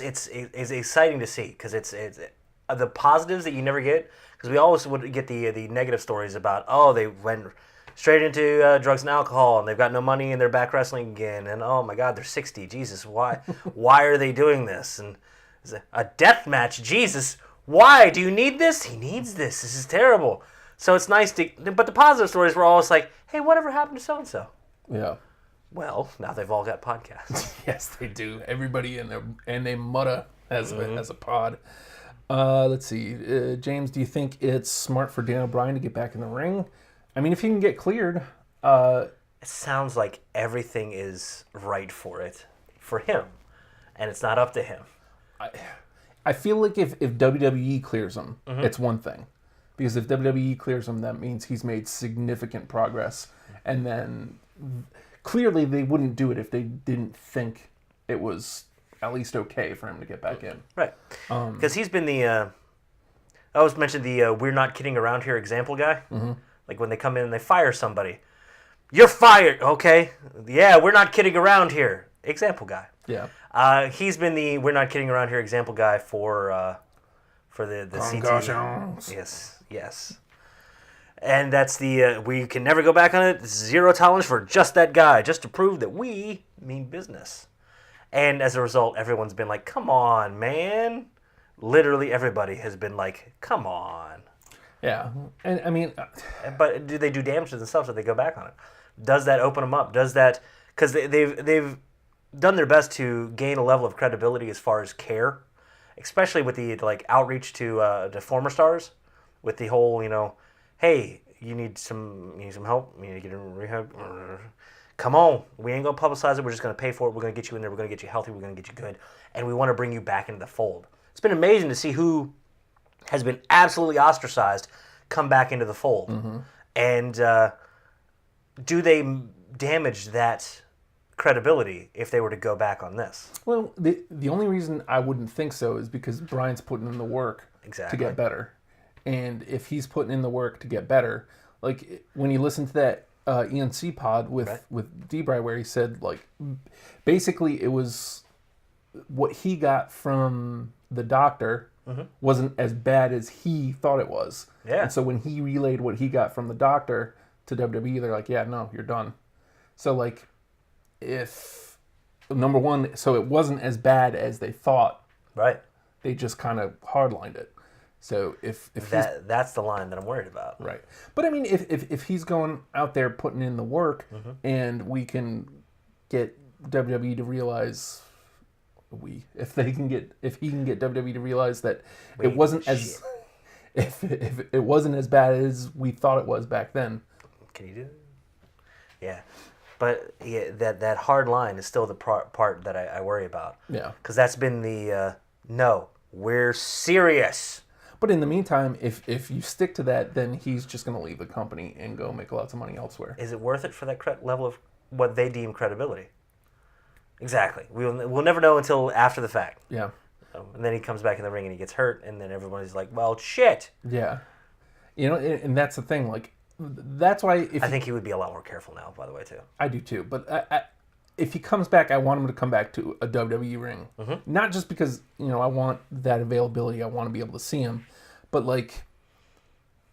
exciting to see, because it's the positives that you never get, because we always would get the negative stories about, oh, they went straight into drugs and alcohol, and they've got no money, and they're back wrestling again. And oh my God, they're 60. Jesus, why? Why are they doing this? And a death match. Jesus, why do you need this? He needs this. This is terrible. So it's nice to. But the positive stories were always like, hey, whatever happened to so and so? Yeah. Well, now they've all got podcasts. Yes, they do. Everybody in a mutta has a pod. Let's see. James, do you think it's smart for Daniel Bryan to get back in the ring? I mean, if he can get cleared. It sounds like everything is right for him, and it's not up to him. I feel like if WWE clears him, it's one thing. Because if WWE clears him, that means he's made significant progress. And then clearly they wouldn't do it if they didn't think it was at least okay for him to get back in. Right. Because he's been the, I always mentioned the we're not kidding around here example guy. Mm-hmm. Like when they come in and they fire somebody. You're fired, okay? Yeah, we're not kidding around here. Example guy. Yeah. He's been the we're not kidding around here example guy for the CT. Yes. And that's the we can never go back on it. Zero tolerance for just that guy, just to prove that we mean business. And as a result, everyone's been like, "Come on, man!" Literally, everybody has been like, "Come on." Yeah, and I mean, but do they do damage to themselves if they go back on it? Does that open them up? Does that because they've done their best to gain a level of credibility as far as care, especially with the outreach to former stars, with the whole hey, you need some help, you need to get in rehab. Come on, we ain't gonna publicize it. We're just gonna pay for it. We're gonna get you in there. We're gonna get you healthy. We're gonna get you good, and we want to bring you back into the fold. It's been amazing to see who has been absolutely ostracized come back into the fold, and do they damage that credibility if they were to go back on this? Well, the only reason I wouldn't think so is because Brian's putting in the work to get better, and if he's putting in the work to get better, like when you listen to that ENC pod with D-Bry where he said basically it was what he got from the doctor wasn't as bad as he thought it was. Yeah. And so when he relayed what he got from the doctor to WWE, they're like, yeah, no, you're done. So if number one, so it wasn't as bad as they thought. Right. They just kind of hardlined it. So if that's the line that I'm worried about. Right. But I mean, if he's going out there putting in the work, and we can get WWE to realize if he can get WWE to realize that it wasn't as if it wasn't as bad as we thought it was back then. Can you do it? Yeah. But yeah, that hard line is still the part that I worry about. Yeah. Because that's been the no, we're serious. But in the meantime, if you stick to that, then he's just going to leave the company and go make lots of money elsewhere. Is it worth it for that level of what they deem credibility? Exactly. We'll never know until after the fact. Yeah. And then he comes back in the ring and he gets hurt, and then everybody's like, well, shit. Yeah. And that's the thing. That's why... I think he would be a lot more careful now, by the way, too. I do, too. But if he comes back, I want him to come back to a WWE ring. Not just because, I want that availability. I want to be able to see him. But,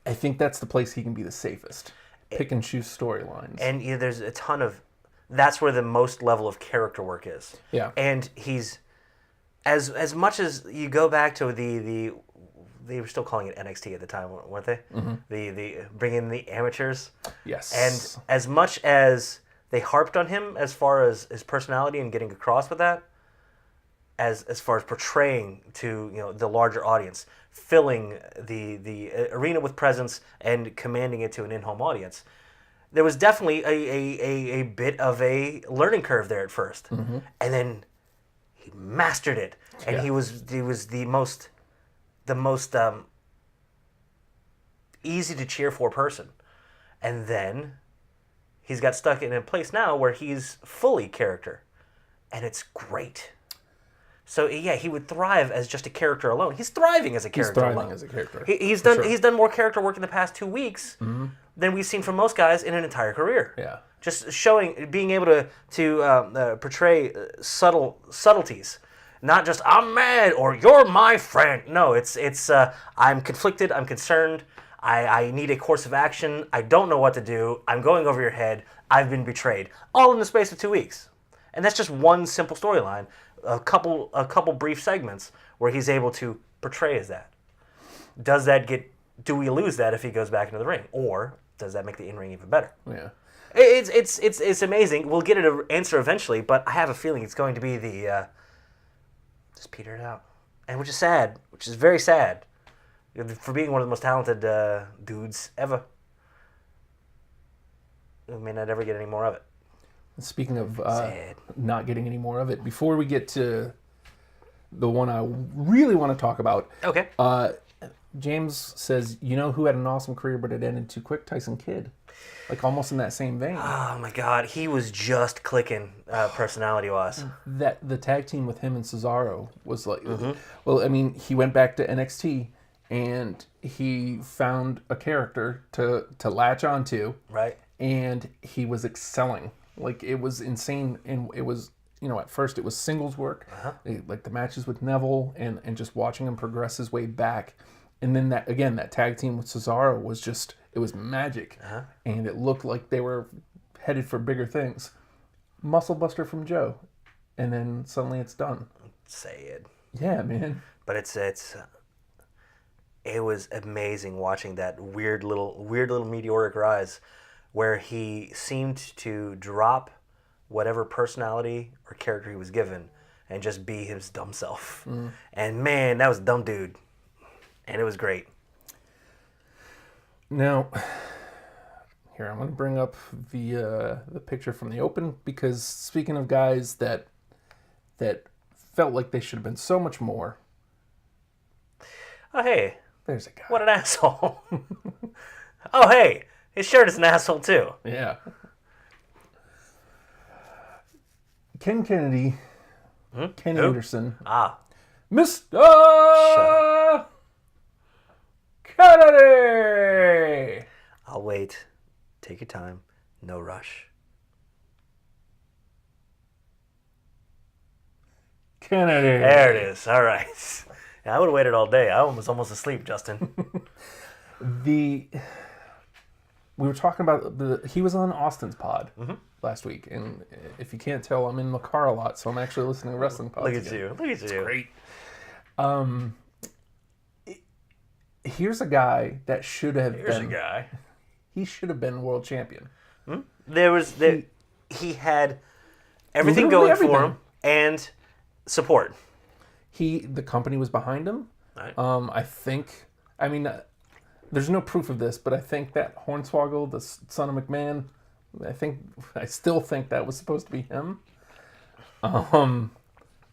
I think that's the place he can be the safest. Pick and choose storylines. And there's a ton of... That's where the most level of character work is. Yeah. And he's... As much as you go back to the they were still calling it NXT at the time, weren't they? The bringing in the amateurs. Yes. And as much as they harped on him as far as his personality and getting across with that, as far as portraying to the larger audience, filling the arena with presence and commanding it to an in-home audience, there was definitely a bit of a learning curve there at first, and then he mastered it, and he was the most easy to cheer for person, and then he's got stuck in a place now where he's fully character, and it's great. So yeah, he would thrive as just a character alone. He's thriving as a character alone. He's done more character work in the past 2 weeks than we've seen from most guys in an entire career. Yeah. Just being able to portray subtleties, not just I'm mad or you're my friend. No, it's I'm conflicted, I'm concerned, I need a course of action. I don't know what to do. I'm going over your head. I've been betrayed. All in the space of 2 weeks. And that's just one simple storyline. A couple brief segments where he's able to portray as that. Do we lose that if he goes back into the ring? Or does that make the in-ring even better? Yeah. It's amazing. We'll get an answer eventually, but I have a feeling it's going to be the just peter it out. And which is sad. Which is very sad. For being one of the most talented dudes ever. We may not ever get any more of it. Speaking of not getting any more of it, before we get to the one I really want to talk about. Okay. James says, you know who had an awesome career but it ended too quick? Tyson Kidd. Like almost in that same vein. Oh my God, he was just clicking personality-wise. That the tag team with him and Cesaro was like, well, I mean, he went back to NXT and he found a character to latch onto. Right. And he was excelling. Like it was insane, and it was, you know, at first it was singles work, like the matches with Neville, and just watching him progress his way back, and then that tag team with Cesaro was just, it was magic, and it looked like they were headed for bigger things. Muscle Buster from Joe, and then suddenly it's done. Say it. Yeah, man. But it was amazing watching that weird little meteoric rise, where he seemed to drop whatever personality or character he was given and just be his dumb self. And man, that was a dumb dude. And it was great. Now, here, I'm going to bring up the picture from the Open, because speaking of guys that felt like they should have been so much more. Oh, hey. There's a guy. What an asshole. Oh, hey. His shirt is an asshole, too. Yeah. Ken Kennedy. Ken Anderson. Mr. Kennedy! I'll wait. Take your time. No rush. Kennedy. There it is. All right. Yeah, I would have waited all day. I was almost asleep, Justin. We were talking about he was on Austin's pod last week, and if you can't tell, I'm in the car a lot, so I'm actually listening to wrestling pods. Look at you. Look at you. Great. Here's a guy that should have been. He should have been world champion. He had everything going for him and support. The company was behind him. Right. I think. I mean, there's no proof of this, but I think that Hornswoggle, the son of McMahon, I still think that was supposed to be him.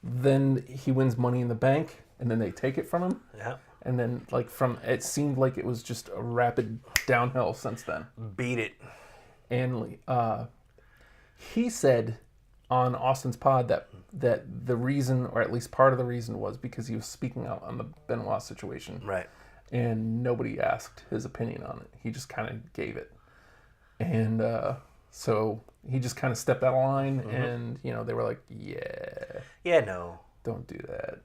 Then he wins Money in the Bank, and then they take it from him. Yeah. And then, it seemed like it was just a rapid downhill since then. Beat it. And he said on Austin's pod that the reason, or at least part of the reason, was because he was speaking out on the Benoit situation. Right. And nobody asked his opinion on it. He just kind of gave it. And so he just kind of stepped out of line, and, they were like, yeah, no. Don't do that.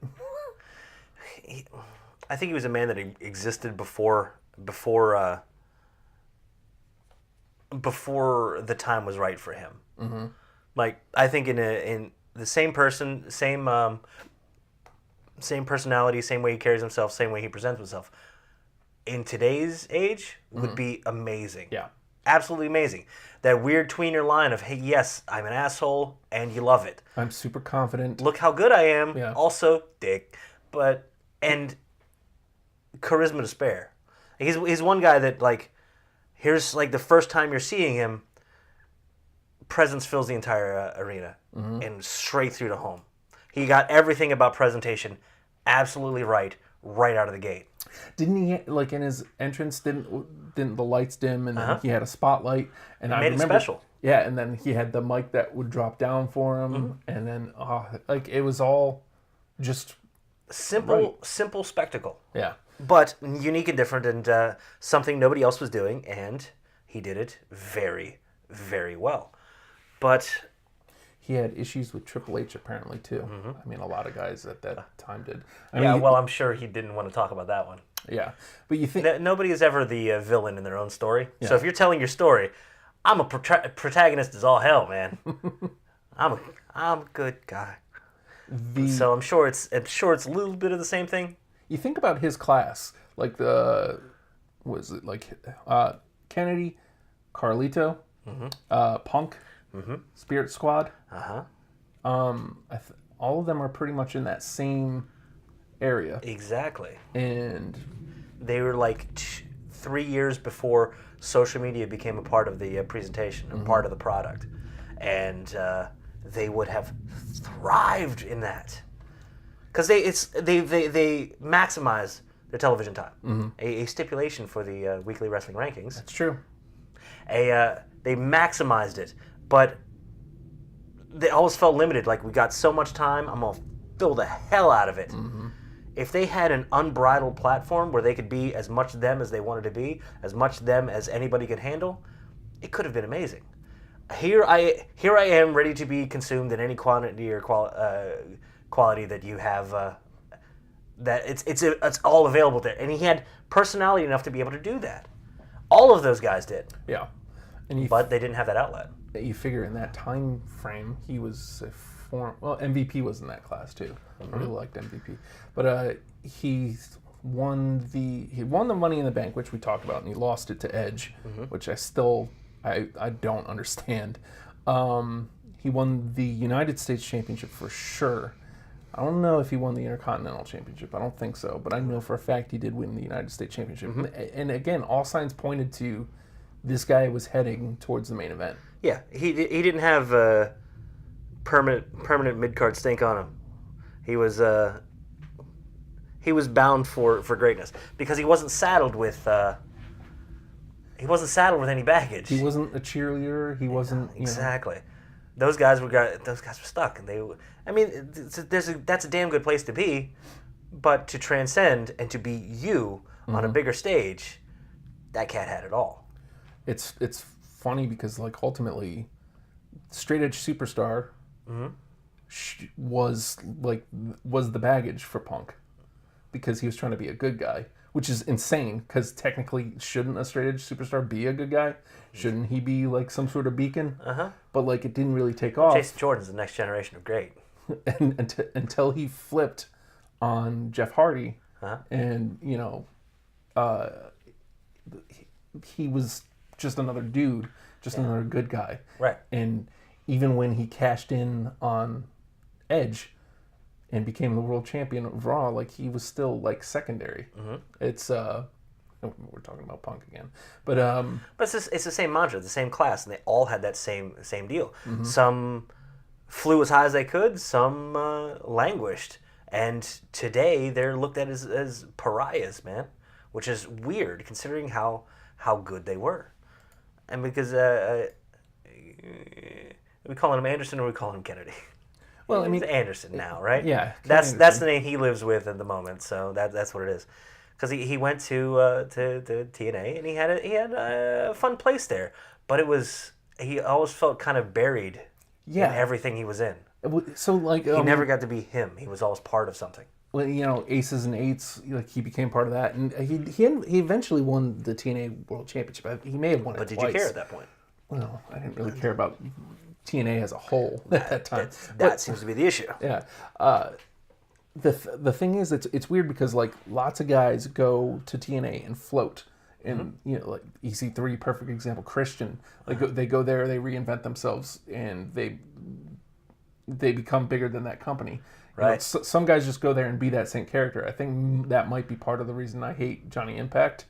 I think he was a man that existed before the time was right for him. Mm-hmm. Like, I think in the same person, same personality, same way he carries himself, same way he presents himself, in today's age would be amazing. Yeah. Absolutely amazing. That weird tweener line of, hey, yes, I'm an asshole, and you love it. I'm super confident. Look how good I am. Yeah. Also, dick. And charisma to spare. He's one guy that, here's, the first time you're seeing him, presence fills the entire arena and straight through to home. He got everything about presentation absolutely right out of the gate. Didn't he, in his entrance, didn't the lights dim, and then he had a spotlight, and I remember, it special. Yeah, and then he had the mic that would drop down for him, and then it was all just simple spectacle. Yeah, but unique and different, and something nobody else was doing, and he did it very, very well. But he had issues with Triple H apparently too. I mean, a lot of guys at that time did. I'm sure he didn't want to talk about that one. Yeah, but you think Nobody is ever the villain in their own story. Yeah. So if you're telling your story, I'm a protagonist as all hell, man. I'm a good guy. So I'm sure it's a little bit of the same thing. You think about his class, like Kennedy, Carlito, Punk, Spirit Squad. All of them are pretty much in that same area. Exactly. And they were like 3 years before social media became a part of the presentation and part of the product, and they would have thrived in that because they maximize their television time. A stipulation for the weekly wrestling rankings. That's true. They maximized it, but they always felt limited. Like, we got so much time, I'm gonna fill the hell out of it. If they had an unbridled platform where they could be as much them as they wanted to be, as much them as anybody could handle, it could have been amazing. Here I am, ready to be consumed in any quantity or quality that you have. That it's all available there, and he had personality enough to be able to do that. All of those guys did. Yeah, But they didn't have that outlet. You figure in that time frame, he was MVP was in that class too. I really liked MVP, but he won the Money in the Bank, which we talked about, and he lost it to Edge, which I don't understand. He won the United States Championship for sure. I don't know if he won the Intercontinental Championship. I don't think so, but I know for a fact he did win the United States Championship. And again, all signs pointed to this guy was heading towards the main event. Yeah, he didn't have permanent mid-card stink on him. He was bound for greatness because he wasn't saddled with any baggage. He wasn't a cheerleader. He wasn't exactly. Those guys were stuck, and that's a damn good place to be, but to transcend and to be you on a bigger stage, that cat had it all. It's funny because like ultimately, Straight Edge Superstar was the baggage for Punk because he was trying to be a good guy, which is insane because technically shouldn't a Straight Edge Superstar be a good guy? Shouldn't he be like some sort of beacon? But like it didn't really take off. Jason Jordan's the next generation of great. Until he flipped on Jeff Hardy, and he was just another dude, another good guy. Right. And even when he cashed in on Edge and became the world champion of Raw, like he was still like secondary. It's we're talking about Punk again, but it's the same mantra, the same class, and they all had that same deal. Some flew as high as they could, some languished, and today they're looked at as pariahs, man, which is weird considering how good they were. And because we call him Anderson or we call him Kennedy. Well, I mean, it's Anderson now, right? Yeah, that's the name he lives with at the moment. So that's what it is. Because he went to TNA and he had a fun place there, but he always felt kind of buried in everything he was in. So like he never got to be him. He was always part of something. Well, Aces and Eights, like he became part of that, and he eventually won the TNA World Championship. He may have won it twice. But did you care at that point? Well, I didn't really care about TNA as a whole at that time. That seems to be the issue. Yeah. The thing is, it's weird because like lots of guys go to TNA and float, and like EC3, perfect example. Christian, they go there, they reinvent themselves, and they become bigger than that company. Right. Some guys just go there and be that same character. I think that might be part of the reason I hate Johnny Impact.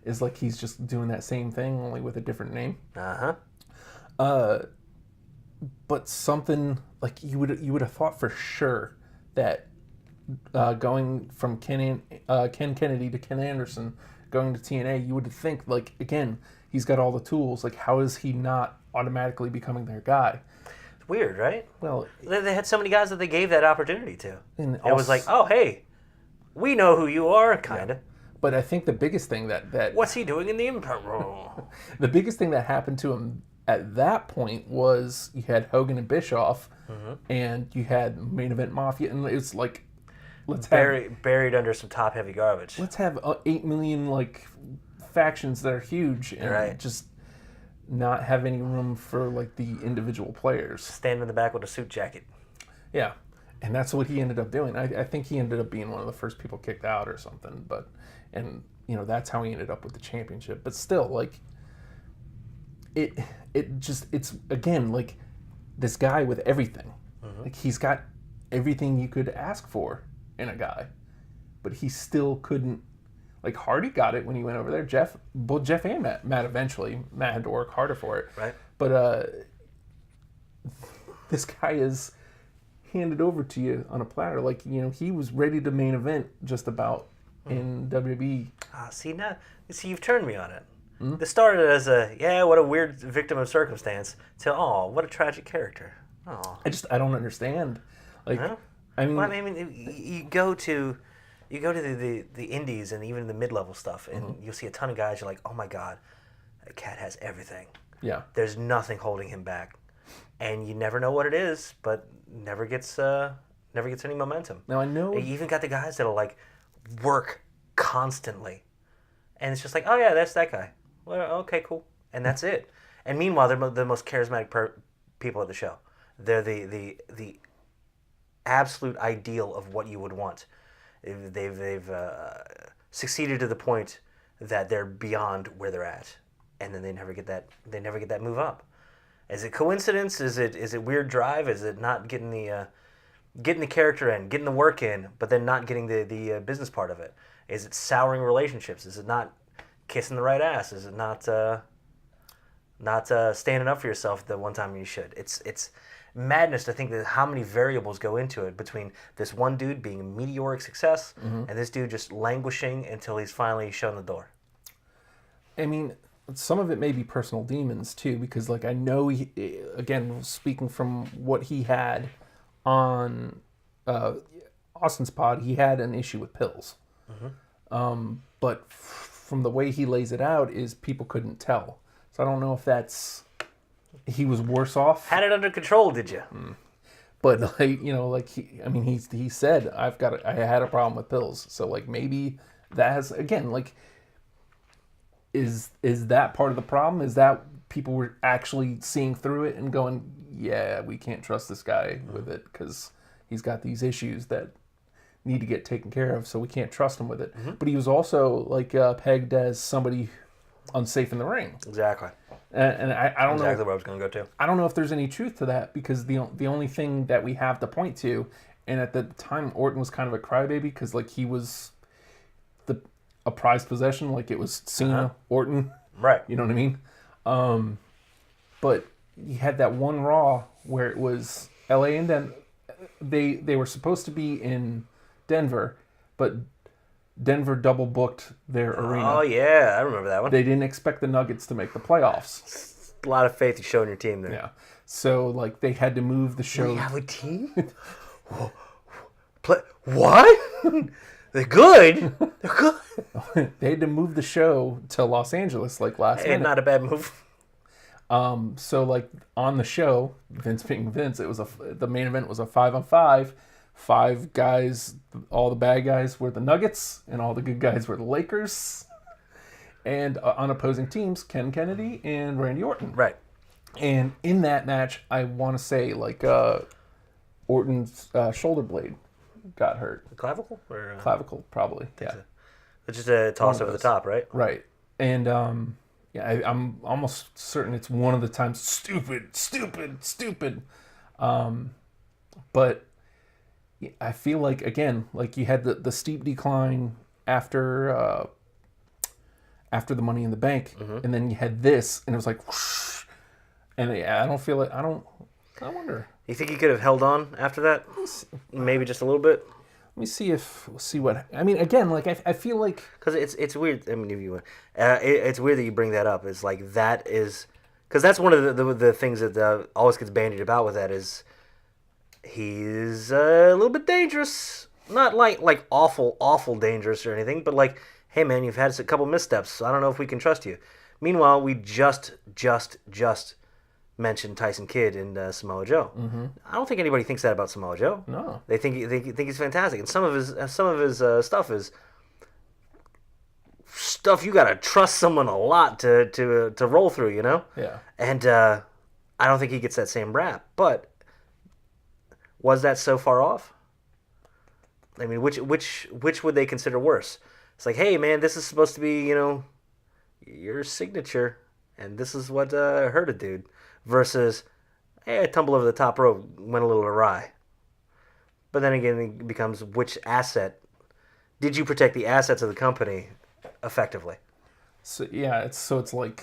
Is like he's just doing that same thing only with a different name. But something like you would have thought for sure that going from Ken Kennedy to Ken Anderson, going to TNA, you would think like again he's got all the tools. Like how is he not automatically becoming their guy? Weird, right? Well, they had so many guys that they gave that opportunity to. And it was like, oh, hey, we know who you are, kind of. Yeah. But I think the biggest thing that what's he doing in the Impact role? The biggest thing that happened to him at that point was you had Hogan and Bischoff, and you had Main Event Mafia, and it's like buried under some top-heavy garbage. Let's have 8 million like factions that are huge and just not have any room for like the individual players. Stand in the back with a suit jacket. Yeah, and that's what he ended up doing. I think he ended up being one of the first people kicked out or something. And that's how he ended up with the championship. But still, like it's again like this guy with everything. Like he's got everything you could ask for in a guy, but he still couldn't. Like Hardy got it when he went over there. Both Jeff and Matt eventually. Matt had to work harder for it. Right. But this guy is handed over to you on a platter. Like, he was ready to main event just about in WWE. See, you've turned me on it. This started as what a weird victim of circumstance, to, what a tragic character. Oh. I don't understand. Like, I mean, you go to the indies and even the mid-level stuff, and you'll see a ton of guys. You're like, oh my god, that cat has everything. Yeah. There's nothing holding him back, and you never know what it is, but never gets any momentum. Now I know you even got the guys that'll like work constantly, and it's just like, oh yeah, that's that guy. Well, okay, cool, and that's it. And meanwhile, they're the most charismatic people at the show. They're the absolute ideal of what you would want. They've succeeded to the point that they're beyond where they're at, and then they never get that move up. Is it coincidence? Is it weird drive? Is it not getting the character in, getting the work in, but then not getting the business part of it? Is it souring relationships? Is it not kissing the right ass? Is it not standing up for yourself the one time you should? It's madness to think that how many variables go into it, between this one dude being a meteoric success and this dude just languishing until he's finally shown the door. I mean, some of it may be personal demons too, because like I know he, again, speaking from what he had on Austin's pod, he had an issue with pills. But from the way he lays it out is people couldn't tell. So I don't know if that's he was worse off. Had it under control, did you? But like he said, I had a problem with pills. So like maybe that has, again, like is that part of the problem? Is that people were actually seeing through it and going, yeah, we can't trust this guy with it because he's got these issues that need to get taken care of, so we can't trust him with it. But he was also like pegged as somebody unsafe in the ring. Exactly. And I don't know exactly where I was going to go to. I don't know if there's any truth to that, because the only thing that we have to point to, and at the time Orton was kind of a crybaby because like he was a prized possession, like it was Cena, Orton, right? You know what I mean? But he had that one Raw where it was LA and then they were supposed to be in Denver, but Denver double booked their arena. Oh yeah, I remember that one. They didn't expect the Nuggets to make the playoffs. A lot of faith you showed in your team there. Yeah. So like they had to move the show. We have a team? What? They're good. They're good. They had to move the show to Los Angeles like last minute. Not a bad move. So like on the show, Vince being Vince, it was the main event was a 5-on-5. 5 guys, all the bad guys were the Nuggets, and all the good guys were the Lakers. And on opposing teams, Ken Kennedy and Randy Orton. Right. And in that match, I want to say like Orton's shoulder blade got hurt. Clavicle? Or, clavicle, probably. Yeah. It's just a toss over the top, right? Right. And I'm almost certain it's one of the times stupid. But I feel like, again, like you had the steep decline after the Money in the Bank, and then you had this, and it was like, whoosh, and I don't feel it. I wonder. You think he could have held on after that? Maybe just a little bit. Let me see what. I mean, again, like I feel like because it's weird. I mean, if you it's weird that you bring that up. It's like that is because that's one of the things that always gets bandied about with that is he's a little bit dangerous. Not like awful dangerous or anything, but like, hey man, you've had a couple missteps. So I don't know if we can trust you. Meanwhile, we just mention Tyson Kidd and Samoa Joe. Mm-hmm. I don't think anybody thinks that about Samoa Joe. No. They think he's fantastic, and some of his stuff is stuff you gotta trust someone a lot to roll through, you know. Yeah. And I don't think he gets that same rap. But was that so far off? I mean, which would they consider worse? It's like, hey man, this is supposed to be, you know, your signature, and this is what hurt a dude. Versus, hey, I tumble over the top rope, went a little awry. But then again, it becomes which asset did you protect the assets of the company effectively? So yeah, it's like,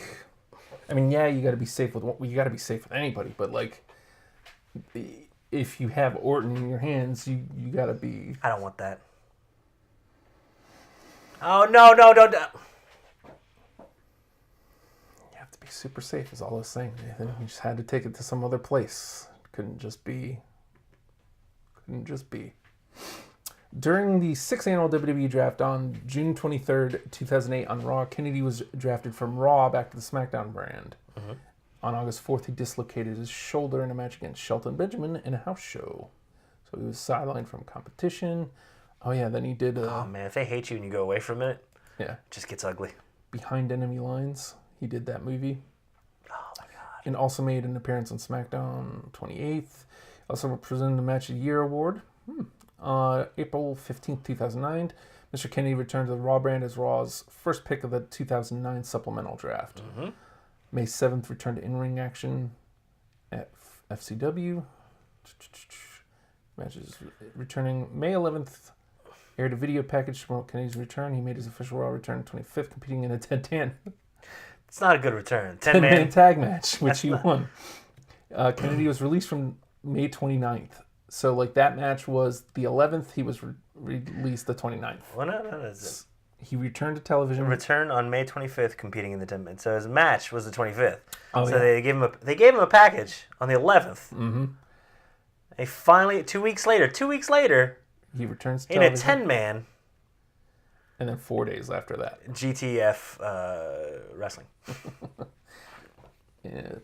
I mean, yeah, you got to be safe with anybody, but like, if you have Orton in your hands, you got to be. I don't want that. Oh no! You have to be super safe. Is all I was saying, Nathan. You just had to take it to some other place. Couldn't just be. During the 6th annual WWE draft on June 23rd, 2008 on Raw, Kennedy was drafted from Raw back to the SmackDown brand. Mm-hmm. On August 4th, he dislocated his shoulder in a match against Shelton Benjamin in a house show. So he was sidelined from competition. Oh yeah, then he did... oh man, if they hate you and you go away for a minute, yeah, it just gets ugly. Behind Enemy Lines, he did that movie. Oh my god. And also made an appearance on SmackDown 28th. Also presented the Match of the Year award. April 15th, 2009, Mr. Kennedy returned to the Raw brand as Raw's first pick of the 2009 supplemental draft. Mm-hmm. May 7th, returned to in-ring action at FCW. Matches returning May 11th, aired a video package to promote Kennedy's return. He made his official Raw return 25th, competing in a 10-10. It's not a good return. 10-man tag match, which he won. Kennedy was released from May 29th. So, like, that match was the 11th. He was released the 29th. Well, no. He returned to television. Return on May 25th, competing in the 10-man. So his match was the 25th. Oh, so yeah. they gave him a package on the 11th. Mm-hmm. They finally, 2 weeks later, he returns to in television. a 10-man. And then 4 days after that. GTF wrestling.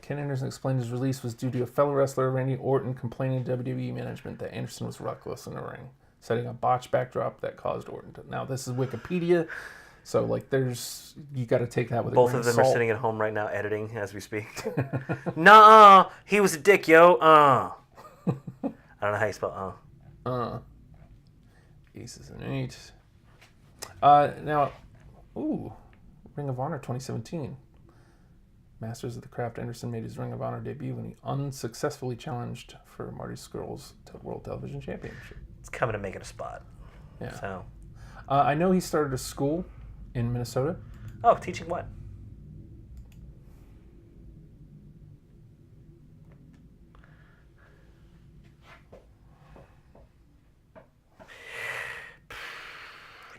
Ken Anderson explained his release was due to a fellow wrestler, Randy Orton, complaining to WWE management that Anderson was reckless in the ring, setting a botched backdrop that caused Orton to... Now, this is Wikipedia, so, like, you got to take that with a Both grain of them salt. are sitting at home right now editing as we speak. Nuh-uh, he was a dick, yo. I don't know how you spell Aces and eights. Now, Ring of Honor 2017. Masters of the Craft, Anderson made his Ring of Honor debut when he unsuccessfully challenged for Marty Scurll's World Television Championship. It's coming to make it a spot. Yeah. So, I know he started a school in Minnesota. oh, teaching what?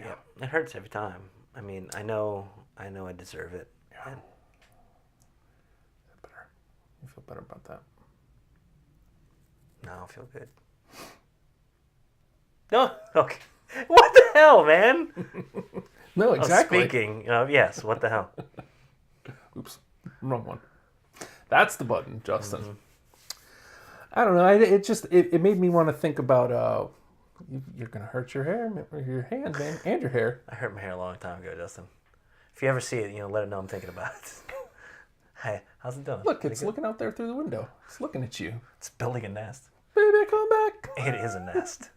Yeah, it hurts every time. I mean, I know I deserve it. Yeah. You feel better about that? No, I feel good. No, okay. What the hell, man? No, exactly. Speaking of, yes, what the hell? Oops, wrong one. That's the button, Justin. Mm-hmm. I don't know. It made me want to think about you're gonna hurt your hair, your hand, man, and your hair. I hurt my hair a long time ago, Justin. If you ever see it, let it know I'm thinking about it. Hey, how's it doing? Look, it's looking out there through the window. It's looking at you. It's building a nest. Baby, come back. It is a nest.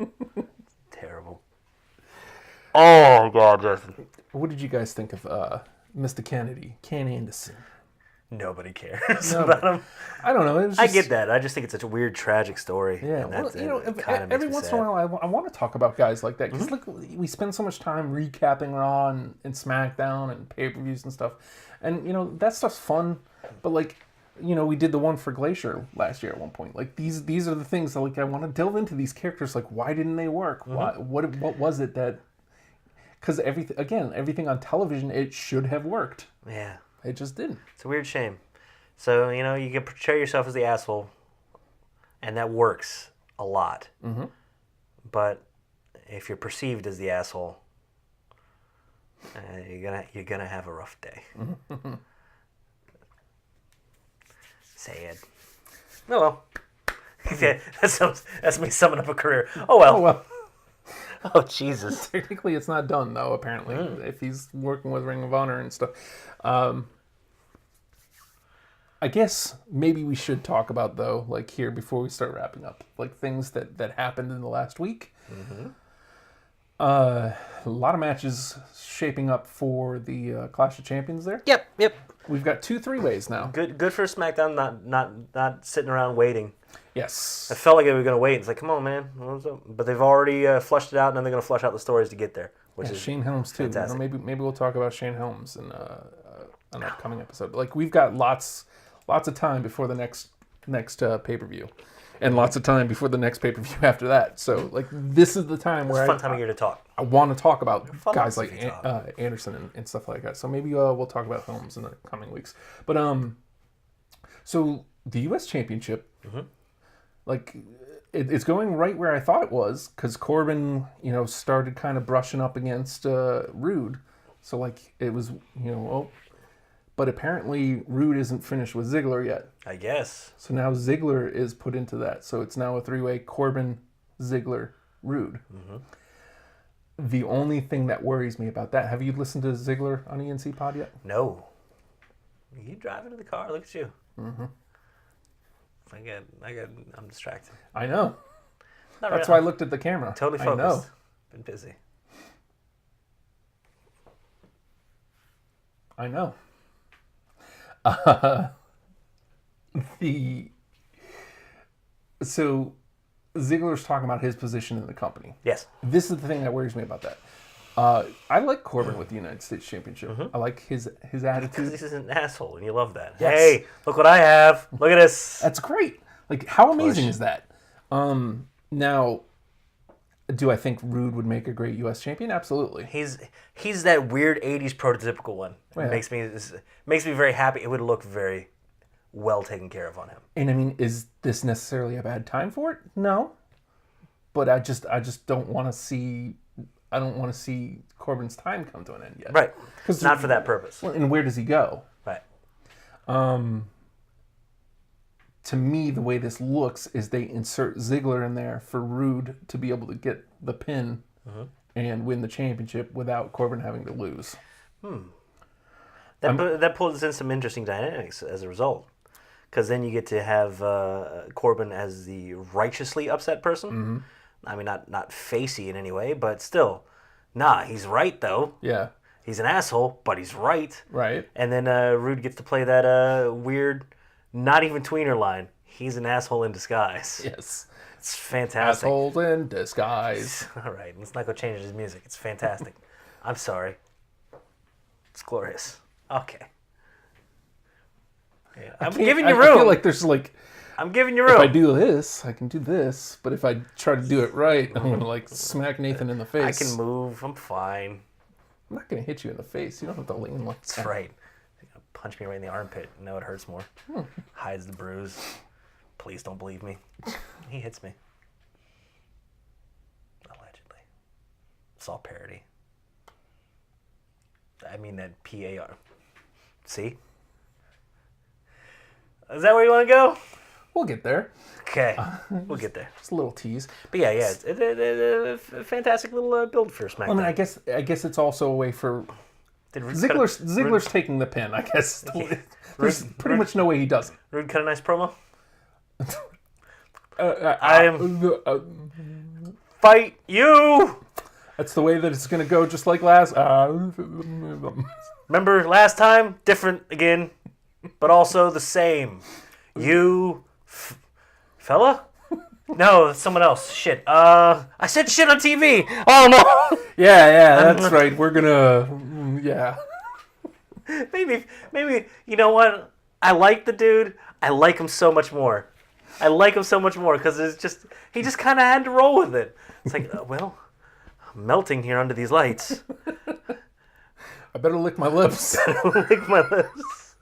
Terrible. Oh, God, Justin. What did you guys think of Mr. Kennedy, Ken Anderson? Nobody cares about him. I don't know. I get that. I just think it's such a weird, tragic story. Yeah, every once in a while, I want to talk about guys like that because we spend so much time recapping Raw and SmackDown and pay-per-views and stuff, and that stuff's fun. But we did the one for Glacier last year at one point. Like these are the things that I want to delve into these characters. Like, why didn't they work? Why? What was it that? Because everything on television, it should have worked. Yeah. It just didn't. It's a weird shame. So, you can portray yourself as the asshole, and that works a lot. Mm-hmm. But if you're perceived as the asshole, you're gonna have a rough day. Sad. Oh well. Yeah, that's me summing up a career. Oh well. Oh, well. Oh Jesus. Technically, it's not done, though, apparently, if he's working with Ring of Honor and stuff. I guess maybe we should talk about, though, like here before we start wrapping up, like things that happened in the last week. A lot of matches shaping up for the Clash of Champions there. Yep. We've got 2 3-ways now. Good for SmackDown, not sitting around waiting. Yes. I felt like they were going to wait. It's like, come on, man. What's up? But they've already flushed it out, and then they're going to flush out the stories to get there, which is Shane Helms too. fantastic. Maybe we'll talk about Shane Helms in an upcoming episode. Like we've got lots of time before the next pay-per-view, and lots of time before the next pay-per-view after that. So like this is the time where It's a fun time of year to talk. I want to talk about Fun guys ones like if you talk. Anderson and stuff like that. So maybe we'll talk about Helms in the coming weeks. But so the U.S. Championship, like it's going right where I thought it was, because Corbin, started kind of brushing up against Rude. So like it was, but apparently Rude isn't finished with Ziggler yet. I guess. So now Ziggler is put into that. So it's now a 3-way Corbin, Ziggler, Rude. The only thing that worries me about that, have you listened to Ziggler on ENC Pod yet? No. You driving to the car? Look at you. I'm distracted. I know. Not That's really. why I looked at the camera. Totally I focused. know. Been busy. I know. So Ziggler's talking about his position in the company. Yes. This is the thing that worries me about that. I like Corbin with the United States Championship. I like his Because attitude. this is an asshole, and you love that. Yes. Hey, look what I have. Look at this. That's great. Like, how amazing Push. is that? Now, do I think Rude would make a great U.S. champion? Absolutely. He's that weird '80s prototypical one. It Yeah. makes me very happy. It would look very well taken care of on him. And I mean, is this necessarily a bad time for it? No. But I just don't want to see. I don't want to see Corbin's time come to an end yet. Right. 'Cause Not for that purpose. Well, and where does he go? Right. To me, the way this looks is they insert Ziggler in there for Rude to be able to get the pin and win the championship without Corbin having to lose. That pulls in some interesting dynamics as a result. Because then you get to have Corbin as the righteously upset person. I mean, not facey in any way, but still. Nah, he's right, though. Yeah. He's an asshole, but he's right. Right. And then Rude gets to play that weird, not even tweener line. He's an asshole in disguise. Yes. It's fantastic. Asshole in disguise. All right, let's not go change his music. It's fantastic. I'm sorry. It's glorious. Okay. Yeah, I'm giving you I room. feel like there's like, I'm giving you if I room. do this, I can do this. But if I try to do it right, I'm going to like smack Nathan in the I face. can move. I'm fine. I'm not going to hit you in the face. You don't have to lean like That's right. You're gonna punch me right in the armpit. No, it hurts more. Hides the bruise. Please don't believe me. He hits me. Allegedly. It's all parody. I mean that PAR. See? Is that where you want to go? We'll get there. Okay, we'll get there. Just a little tease. But yeah, it's a fantastic little build for SmackDown. I mean, I guess it's also a way for Did Rude Ziggler's taking the pin. I guess there's pretty much no way he doesn't. Rude cut a nice promo? I am fight you. That's the way that it's going to go, just like last. Remember last time? Different again, but also the same. You, fella? No, that's someone else. Shit. I said shit on TV. Oh no. Yeah, that's right. We're gonna, yeah. Maybe. You know what? I like the dude. I like him so much more. Because it's just he just kind of had to roll with it. It's like, well, I'm melting here under these lights. I better lick my lips. Lick my lips.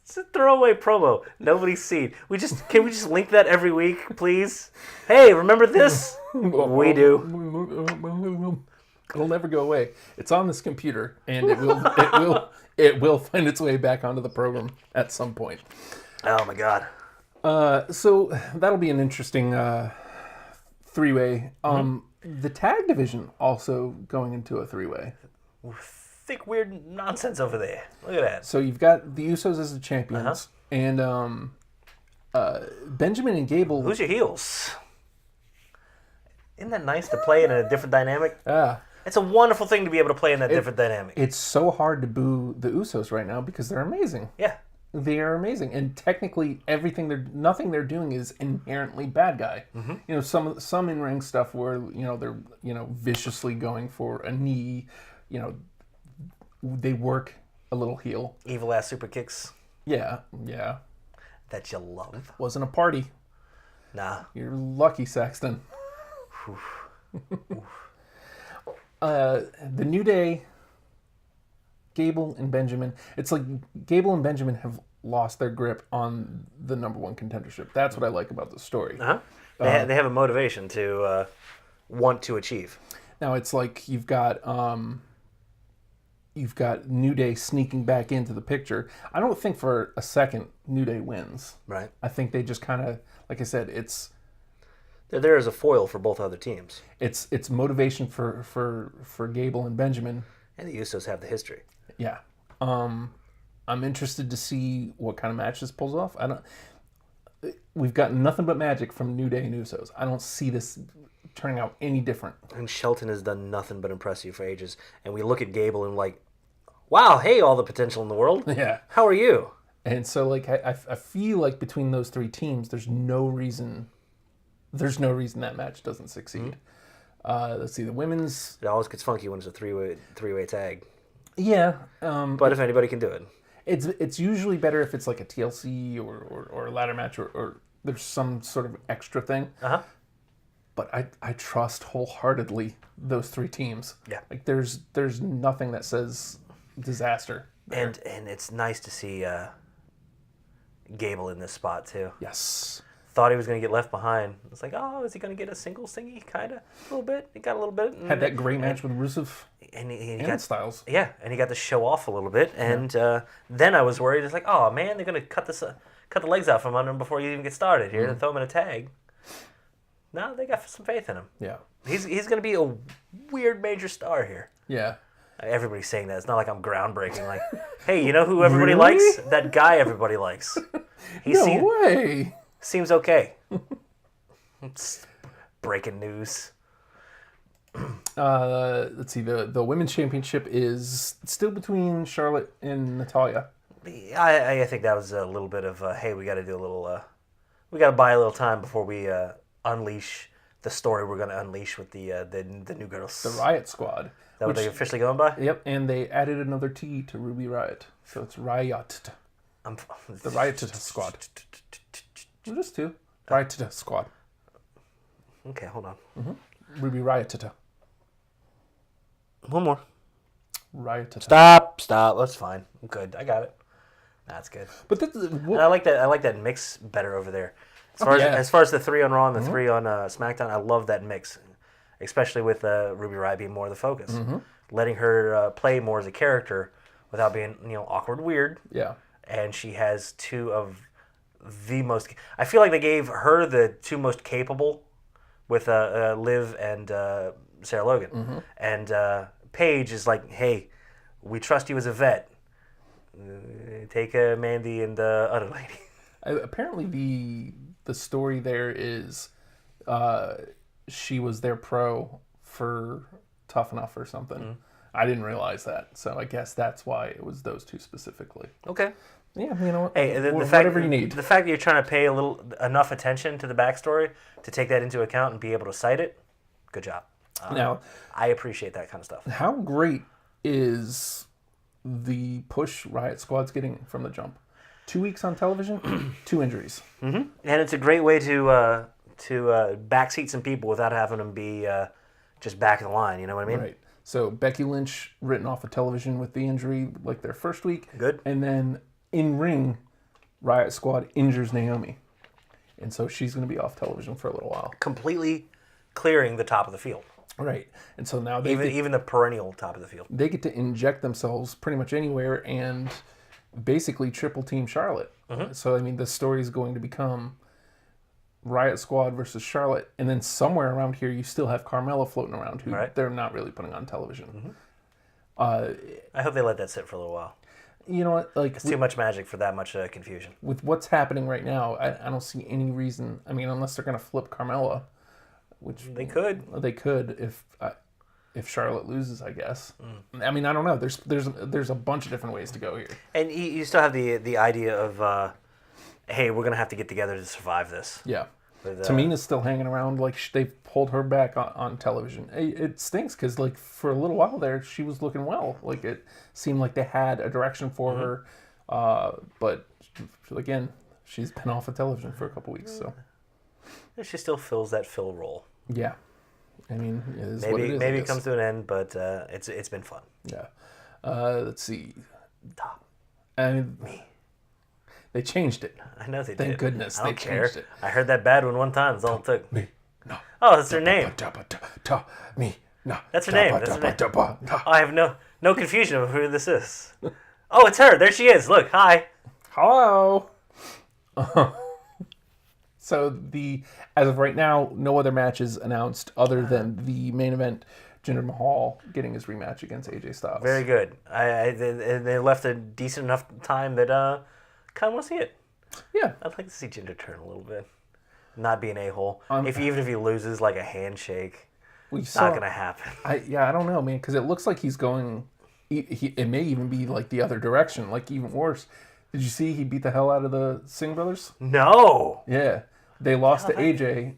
It's a throwaway promo. Nobody's seen. Can we just link that every week, please? Hey, remember this? We do. It'll never go away. It's on this computer, and it will find its way back onto the program at some point. Oh my God. So that'll be an interesting three-way. The tag division also going into a three-way. Thick, weird nonsense over there. Look at that. So you've got the Usos as the champions, and Benjamin and Gable. Who's your heels? Isn't that nice to play in a different dynamic? Yeah. It's a wonderful thing to be able to play in that different dynamic. It's so hard to boo the Usos right now because they're amazing. Yeah. They are amazing, and technically nothing they're doing is inherently bad guy. You know, some in ring stuff where they're viciously going for a knee. They work a little heel. Evil ass super kicks Yeah. that you love. Wasn't a party. Nah. You're lucky, Saxton. The New Day, Gable and Benjamin. It's like Gable and Benjamin have lost their grip on the number one contendership. That's what I like about the story. They have a motivation to want to achieve. Now it's like you've got New Day sneaking back into the picture. I don't think for a second New Day wins. Right. I think they just kind of, like I said, They're there as a foil for both other teams. it's motivation for Gable and Benjamin. And the Usos have the history. Yeah. I'm interested to see what kind of match this pulls off. We've got nothing but magic from New Day and Usos. I don't see this turning out any different. And Shelton has done nothing but impress you for ages. And we look at Gable and like, wow, hey, all the potential in the world. Yeah. How are you? And so, like, I feel like between those three teams, there's no reason that match doesn't succeed. Let's see, the women's. It always gets funky when it's a three-way tag. Yeah. But if anybody can do it. It's usually better if it's like a TLC or a ladder match or there's some sort of extra thing. But I trust wholeheartedly those three teams. Yeah. Like there's nothing that says disaster there. And it's nice to see Gable in this spot too. Yes. Thought he was going to get left behind. It's like, oh, is he going to get a single thingy? Kind of, a little bit. He got a little bit. Had that great match with Rusev and and Styles. Yeah, and he got to show off a little bit. And then I was worried. It's like, oh man, they're going to cut the legs out from under him before you even get started here and throw him in a tag. No, they got some faith in him. Yeah. He's going to be a weird major star here. Yeah. Everybody's saying that. It's not like I'm groundbreaking. Like, hey, you know who everybody Really? likes? That guy everybody likes. No way. Seems okay. It's breaking news. Let's see. The women's championship is still between Charlotte and Natalya. I think that was a little bit of hey, we got to do a little. We got to buy a little time before we unleash the story we're going to unleash with the new girls. The Riot Squad. Is that what they officially going by? Yep, and they added another T to Ruby Riot, so it's Riot. The Riot Squad. Just two. Riot Squad. Okay, hold on. Ruby Riot. One more. Riot. Stop. That's fine. I'm good. I got it. That's good. But And I like that mix better over there. As far as the 3 on Raw and the 3 on SmackDown, I love that mix, especially with Ruby Riott being more of the focus, letting her play more as a character without being awkward, weird. Yeah. And she has two of the most. I feel like they gave her the two most capable with Liv and Sarah Logan, and Paige is like, hey, we trust you as a vet. Take Mandy and the other lady. Apparently, the story there is she was their pro for Tough Enough or something. I didn't realize that, so I guess that's why it was those two specifically. Okay. Yeah, you know what? Hey, whatever you need. The fact that you're trying to pay enough attention to the backstory to take that into account and be able to cite it, good job. Now, I appreciate that kind of stuff. how great is the push Riot Squad's getting from the jump? 2 weeks on television, 2 injuries. And it's a great way to backseat some people without having them be just back of the line. You know what I mean? Right. So Becky Lynch written off of television with the injury like their first week. Good. And then in ring, Riot Squad injures Naomi. And so she's going to be off television for a little while. Completely clearing the top of the field. Right. And so now Even the perennial top of the field. they get to inject themselves pretty much anywhere and basically triple team Charlotte. So I mean, the story is going to become Riot Squad versus Charlotte, and then somewhere around here you still have Carmella floating around, who they're not really putting on television. I hope they let that sit for a little while. You know what? Like, It's too much magic for that much confusion. with what's happening right now, I don't see any reason. I mean, unless they're going to flip Carmella, which They could. they could if Charlotte loses, I guess. I mean, I don't know. There's a bunch of different ways to go here. And you still have the idea of, hey, we're going to have to get together to survive this. Yeah. With, Tamina's still hanging around. Like, they've pulled her back on television. It stinks because, like, for a little while there, she was looking well. Like, it seemed like they had a direction for her. But, again, she's been off of television for a couple weeks. So She still fills that fill role. yeah. I mean, it is what it is, I Maybe it guess. comes to an end, but it's been fun. Yeah. Let's see. I mean, they changed it. I know they did. Thank goodness I they don't care. changed it. I heard that bad one time. That's all it took. Me, no. Oh, that's her name. Me, no. That's her name. That's her name. I have no confusion of who this is. Oh, it's her. There she is. Look, hi. Hello. So as of right now, no other matches announced other than the main event. Jinder Mahal getting his rematch against AJ Styles. Very good. They left a decent enough time that kind of want to see it. Yeah. I'd like to see Jinder turn a little bit, not be an a-hole. Even if he loses, like a handshake, We not gonna happen. I don't know, man, because it looks like he's going. It may even be like the other direction, like even worse. Did you see he beat the hell out of the Singh brothers? No. Yeah, they lost to AJ.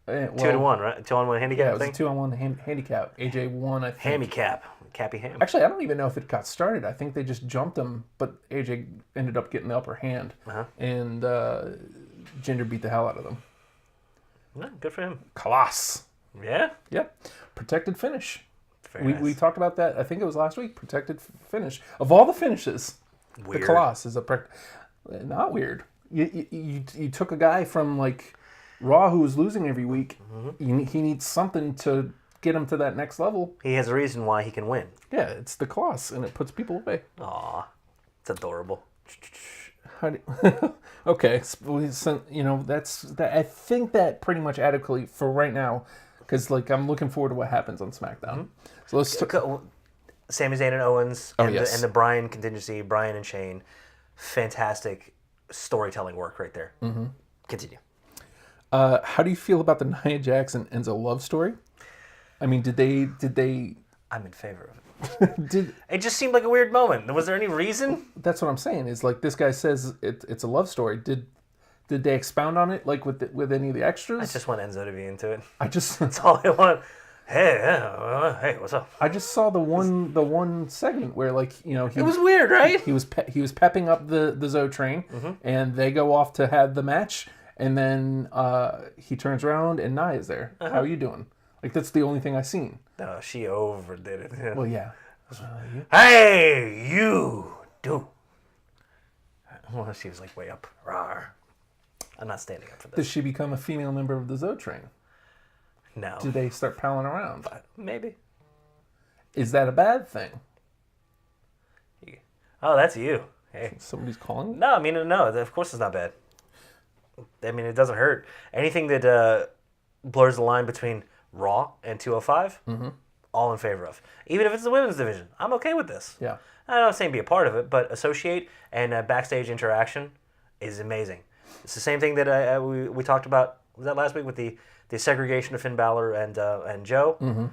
2-1, right? 2-on-1 handicap Yeah, it was thing. a 2-on-1 handicap. AJ won, I think. Hammy cap, Cappy Ham. Actually, I don't even know if it got started. I think they just jumped him, but AJ ended up getting the upper hand, and Jinder beat the hell out of them. Yeah, good for him. Class. Yeah. Yeah, protected finish. Very We nice. talked about that. I think it was last week. Protected finish of all the finishes. Weird. The Colossus is not weird. You took a guy from like Raw who was losing every week. He needs something to get him to that next level. He has a reason why he can win. Yeah, it's the Colossus, and it puts people away. Aw, it's adorable. Okay, so, that's that. I think that pretty much adequately for right now, because like I'm looking forward to what happens on SmackDown. So let's. Sami Zayn and Owens and yes. the Bryan contingency, Bryan and Shane, fantastic storytelling work right there. Continue. How do you feel about the Nia Jax and Enzo love story? I mean, did they? I'm in favor of it. Did It just seemed like a weird moment. Was there any reason? that's what I'm saying? Is like this guy says it's a love story. Did they expound on it like with any of the I extras? just want Enzo to be into it. That's All I want. Hey, what's up? I just saw the one segment where like he It was weird, right? he was pepping up the Zoe train, and they go off to have the match, and then he turns around and Nia's there. How are you doing? Like that's the only thing I seen. No, she overdid it. Well, yeah. Hey, you do. Well, she was like way up. Rawr. I'm not standing up for Does this. she become a female member of the Zoe train? No. Do they start palling around? Maybe. Is that a bad thing? Oh, that's you. Hey. Somebody's calling? No, I mean, no, of course it's not bad. I mean, it doesn't hurt. Anything that blurs the line between Raw and 205, all in favor of. Even if it's the women's division, I'm okay with this. Yeah. I'm not saying be a part of it, but associate and backstage interaction is amazing. It's the same thing that we talked about, was that last week, with the segregation of Finn Balor and Joe? Mm-hmm.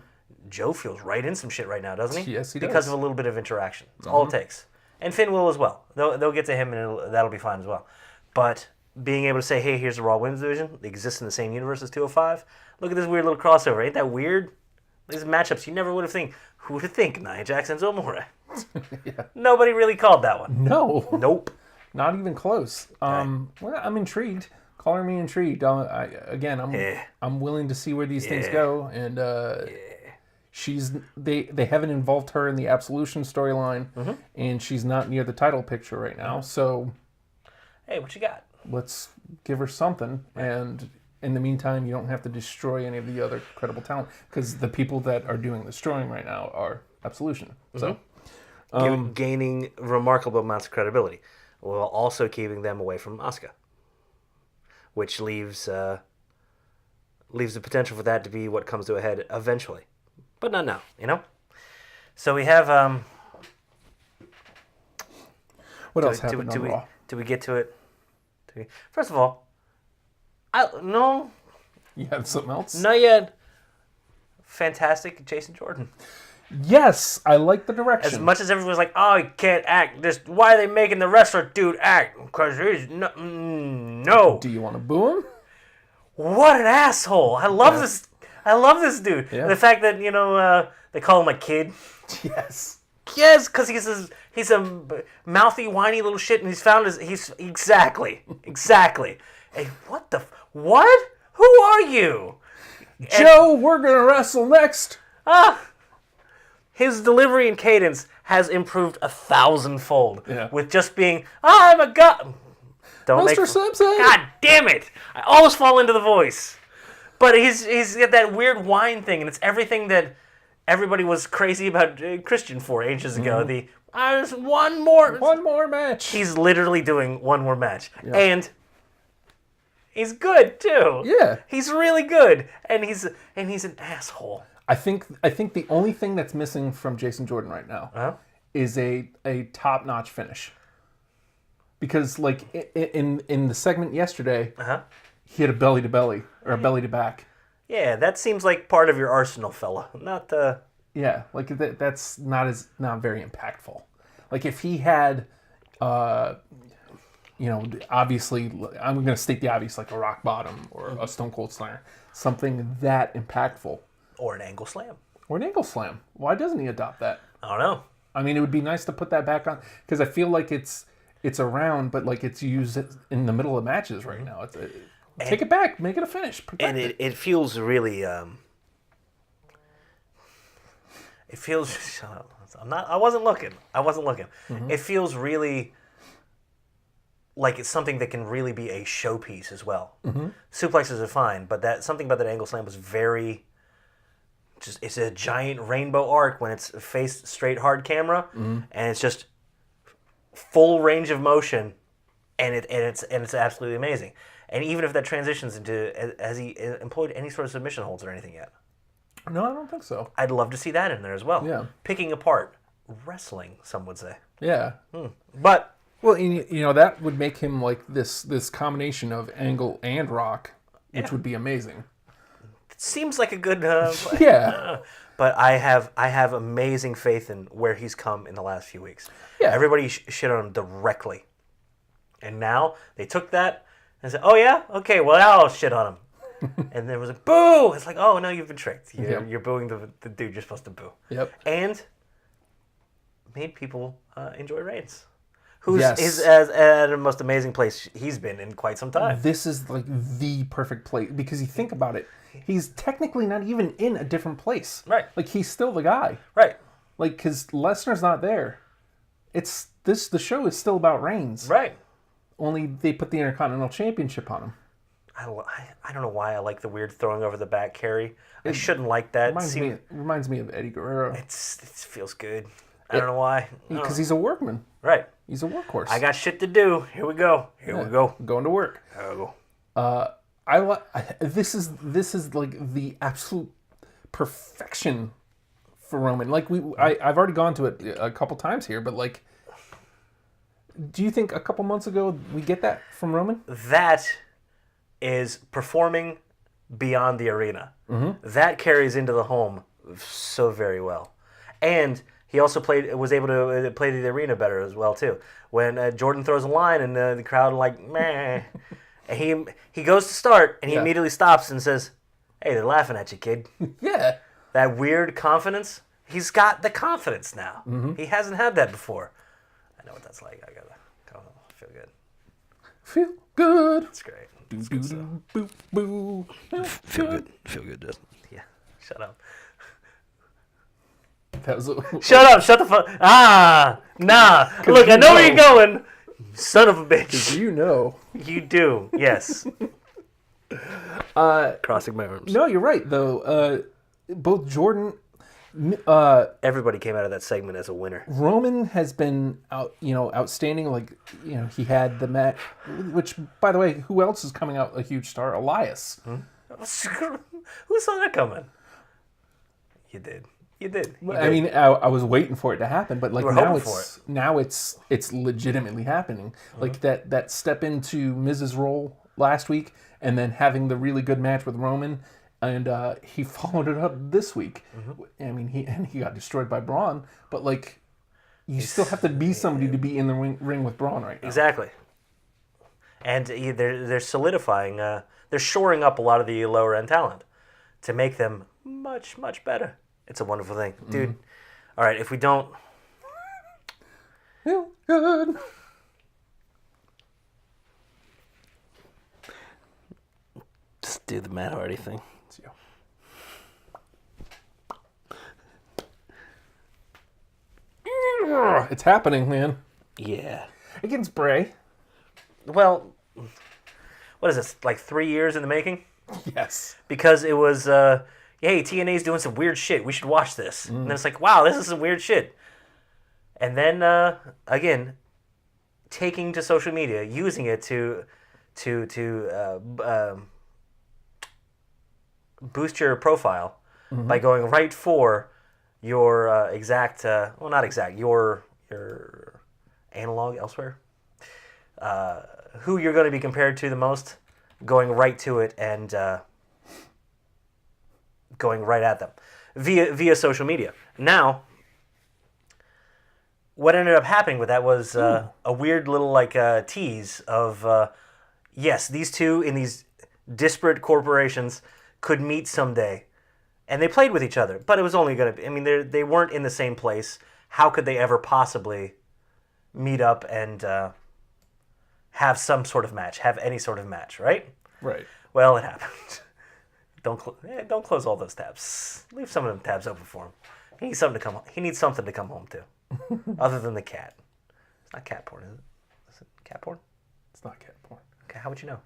Joe feels right in some shit right now, doesn't he? Yes, he Because does. of a little bit of interaction. That's all it takes. And Finn will as well. They'll get to him, and that'll be fine as well. But being able to say, hey, here's the Raw Women's Division. They exist in the same universe as 205. Look at this weird little crossover. Ain't that weird? These matchups you never would have think. Who would have think? Nia Jax and Zomora. Yeah. Nobody really called that one. No. Nope. Not even close. Well, I'm intrigued. Color me intrigued. I'm willing to see where these things go, and they haven't involved her in the Absolution storyline, and she's not near the title picture right now. So Hey, what you got? let's give her something, and in the meantime, you don't have to destroy any of the other credible talent because the people that are doing the destroying right now are Absolution. So Gaining remarkable amounts of credibility, while also keeping them away from Asuka, which leaves the potential for that to be what comes to a head eventually, but not now. So we have What else happened on Raw? Do we get to it? First of all, no, You have something else? not yet. Fantastic, Jason Jordan. Yes, I like the direction. As much as everyone's like, "Oh, he can't act. Why are they making the wrestler dude act? Because he's no." Do you want to boo him? What an asshole! I love this. I love this dude. Yeah. The fact that they call him a kid. Yes. Yes, because he's a mouthy, whiny little shit, and he's exactly. Hey, what? Who are you? Joe, we're gonna wrestle next. His delivery and cadence has improved 1,000-fold. Yeah. With just being, I'm a god. Don't Mr. Simpson. God damn it! I always fall into the voice. But he's got that weird whine thing, and it's everything that everybody was crazy about Christian for ages ago. There's one more match. He's literally doing one more match, and he's good too. Yeah. He's really good, and he's an asshole. I think the only thing that's missing from Jason Jordan right now is a top-notch finish. Because like in the segment yesterday, he had a belly to belly or a belly to back. Yeah, that seems like part of your arsenal, fella. Not Yeah, like that's not very impactful. Like if he had, obviously, I'm going to state the obvious, like a rock bottom or a Stone Cold Stunner, something that impactful. or an angle slam. Or an ankle slam. Why doesn't he adopt that? I don't know. I mean, it would be nice to put that back on because I feel like it's around, but like it's used in the middle of matches right now. Take it back, make it a finish, protect And it feels really. It feels. Shut up. I wasn't looking. It feels really like it's something that can really be a showpiece as well. Suplexes are fine, but something about that angle slam was very. It's a giant rainbow arc when it's faced straight hard camera, and it's just full range of motion, and it's absolutely amazing. And even if that transitions into, has he employed any sort of submission holds or anything yet? No, I don't think so. I'd love to see that in there as well. Yeah. Picking apart wrestling, some would say. Yeah. But Well, that would make him like this combination of angle and rock, which would be amazing. it seems like a good. Yeah. But I have amazing faith in where he's come in the last few weeks. Yeah. Everybody shit on him directly, and now they took that and said, "Oh yeah, okay, well now I'll shit on him." And there was a boo. It's like, oh no, you've been tricked. You're booing the dude you're supposed to boo. Yep. And made people enjoy Reigns, who's Yes. at the most amazing place he's been in quite some time. This is like the perfect place because you think about it, he's technically not even in a different place. Right. Like he's still the guy. Right. Like because Lesnar's not there. The show is still about Reigns. Right. Only they put the Intercontinental Championship on him. I don't know why I like the weird throwing over the back carry. I shouldn't like that. Reminds me of Eddie Guerrero. It feels good. I don't know why. Because he's a workman. Right. He's a workhorse. I got shit to do. Here we go. Here we go. Going to work. Here we go. This is like the absolute perfection for Roman. Like I've already gone to it a couple times here, but like, do you think a couple months ago we get that from Roman? That is performing beyond the arena. Mm-hmm. That carries into the home so very well, and he also was able to play the arena better as well too. When Jordan throws a line and the crowd like meh, and he goes to start and he immediately stops and says, "Hey, they're laughing at you, kid." Yeah. That weird confidence. He's got the confidence now. Mm-hmm. He hasn't had that before. I know what that's like. I gotta feel good. Feel good. It's great. Boo, boo. Feel good. Feel good, Justin. Yeah. Shut up. That was Shut up. Shut the fuck. Nah. Look, I know where you're going. Son of a bitch. you know. You do. Yes. Crossing my arms. No, you're right though. Both Jordan, Everybody came out of that segment as a winner. Roman has been outstanding. Like, he had the match, which, by the way, who else is coming out a huge star? Elias. Who saw that coming? You did. You did. I mean, I was waiting for it to happen, but like now it's legitimately happening. Like that step into Miz's role last week, and then having the really good match with Roman, and he followed it up this week. I mean, he got destroyed by Braun, but like, you still have to be somebody to be in the ring with Braun right now. Exactly. And they're solidifying. They're shoring up a lot of the lower end talent to make them much, much better. It's a wonderful thing, dude. All right, if we don't, feel good. Just do the Matt Hardy thing. It's you. It's happening, man. Yeah. Against Bray. Well, what is this? Like 3 years in the making? Yes. Because it was, hey, TNA's doing some weird shit. We should watch this. And then it's like, wow, this is some weird shit. And then, again, taking to social media, using it to boost your profile by going right for your exact, well, not exact, your analog elsewhere. Who you're going to be compared to the most, going right to it and going right at them via social media. Now, what ended up happening with that was a weird little tease of yes, these two in these disparate corporations could meet someday, and they played with each other. But it was only going to be. I mean, they weren't in the same place. How could they ever possibly meet up and have some sort of match, have any sort of match, right? Right. Well, it happened. Don't close all those tabs. Leave some of them tabs open for him. He needs something to come. He needs something to come home to, other than the cat. It's not cat porn, is it? Is it cat porn? It's not cat porn. Okay, how would you know?